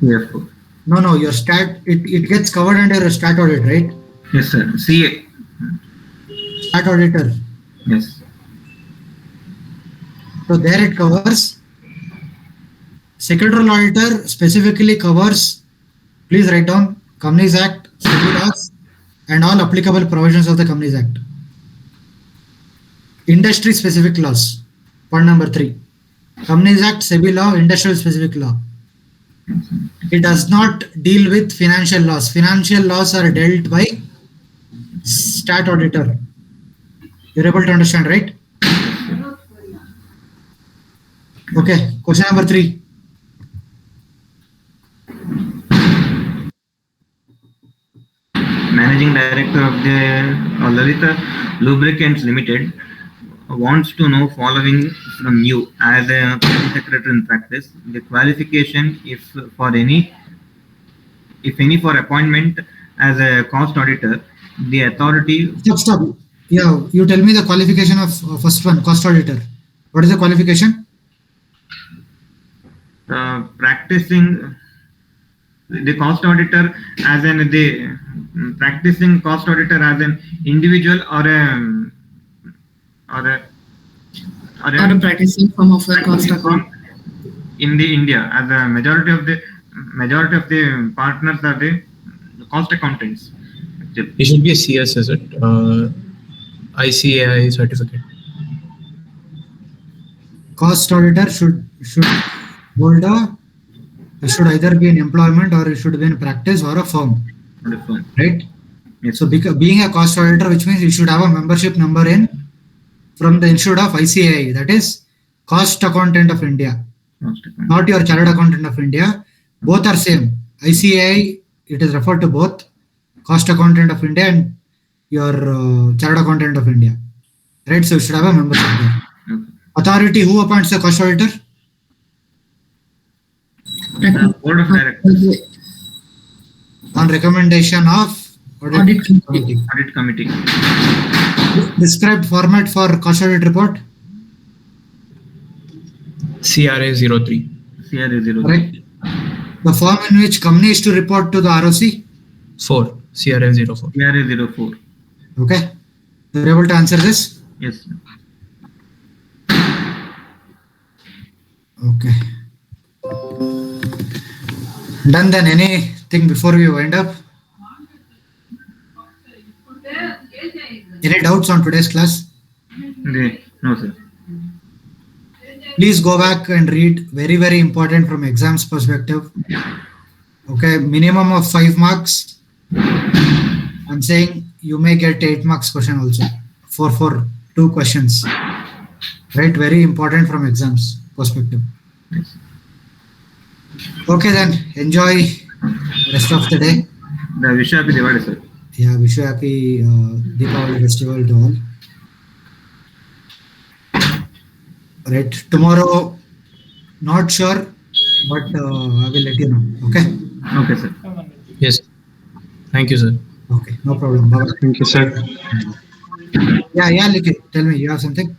CFO. No, your stat, it gets covered under your stat audit, right? Yes, sir. CA. Stat auditor. Yes. So there it covers Secretarial auditor specifically covers, please write down, Companies Act, SEBI laws, and all applicable provisions of the Companies Act. Industry specific laws. Point number 3. Companies Act, SEBI law, industrial specific law. It does not deal with financial laws. Financial laws are dealt by stat auditor. You're able to understand, right? Okay, question number 3. Managing Director of the Lalita Lubricants Limited wants to know following from you as a company secretary in practice: the qualification, if any for appointment as a cost auditor, the authority Stop. Yeah, you tell me the qualification of first one, cost auditor. What is the qualification? practicing the cost auditor as practicing cost auditor as an individual or a Or a practicing form of the cost account. in the India, as a majority of the partners are the cost accountants. It should be a CS, is it? ICAI certificate. Cost auditor should hold a, it should either be in employment or it should be in practice or a firm, right? Yes. So being a cost auditor, which means you should have a membership number in from the Institute of ICAI, that is Cost Accountant of India, not your Chartered Accountant of India. Both are same. ICAI, it is referred to both Cost Accountant of India and your Chartered Accountant of India, right? So you should have a membership there. Authority, who appoints the cost auditor? Board of Directors. On recommendation of audit committee. Audit committee. Described format for cost audit report. CRA 03. CRA 03. Correct. The form in which company is to report to the ROC. 4. CRA 04. CRA 04. Okay. You're able to answer this? Yes. Okay. Done then. Anything before we wind up? Any doubts on today's class? No, sir. Please go back and read. Very, very important from exams perspective. Okay. Minimum of 5 marks. I'm saying you may get 8 marks question also for 2 questions. Right. Very important from exams perspective. Okay then. Enjoy rest of the day. The wish you happy Diwali, sir. Yeah, wish you happy Deepavali festival to all. Right, tomorrow, not sure, but I will let you know. Okay. Okay, sir. Yes. Thank you, sir. Okay, no problem. Bye. Thank you, sir. Yeah, Likit, tell me, you have something?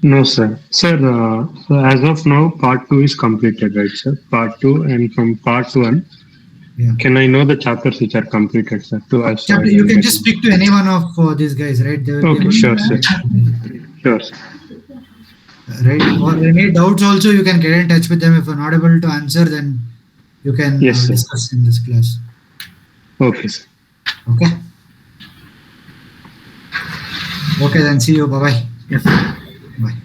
No, sir. Sir, so as of now, part 2 is completed, right, sir? Part 2, and from part 1, Yeah. can I know the chapters which are completed, sir? Chapter, you can just speak to any one of these guys, right? They will be Okay, able to sure, sir. Sure, sir. Right, or any doubts also, you can get in touch with them. If you're not able to answer, then you can Yes, sir. discuss in this class. Okay, sir. Okay. Okay, then see you. Bye-bye. Yes, sir. Bye.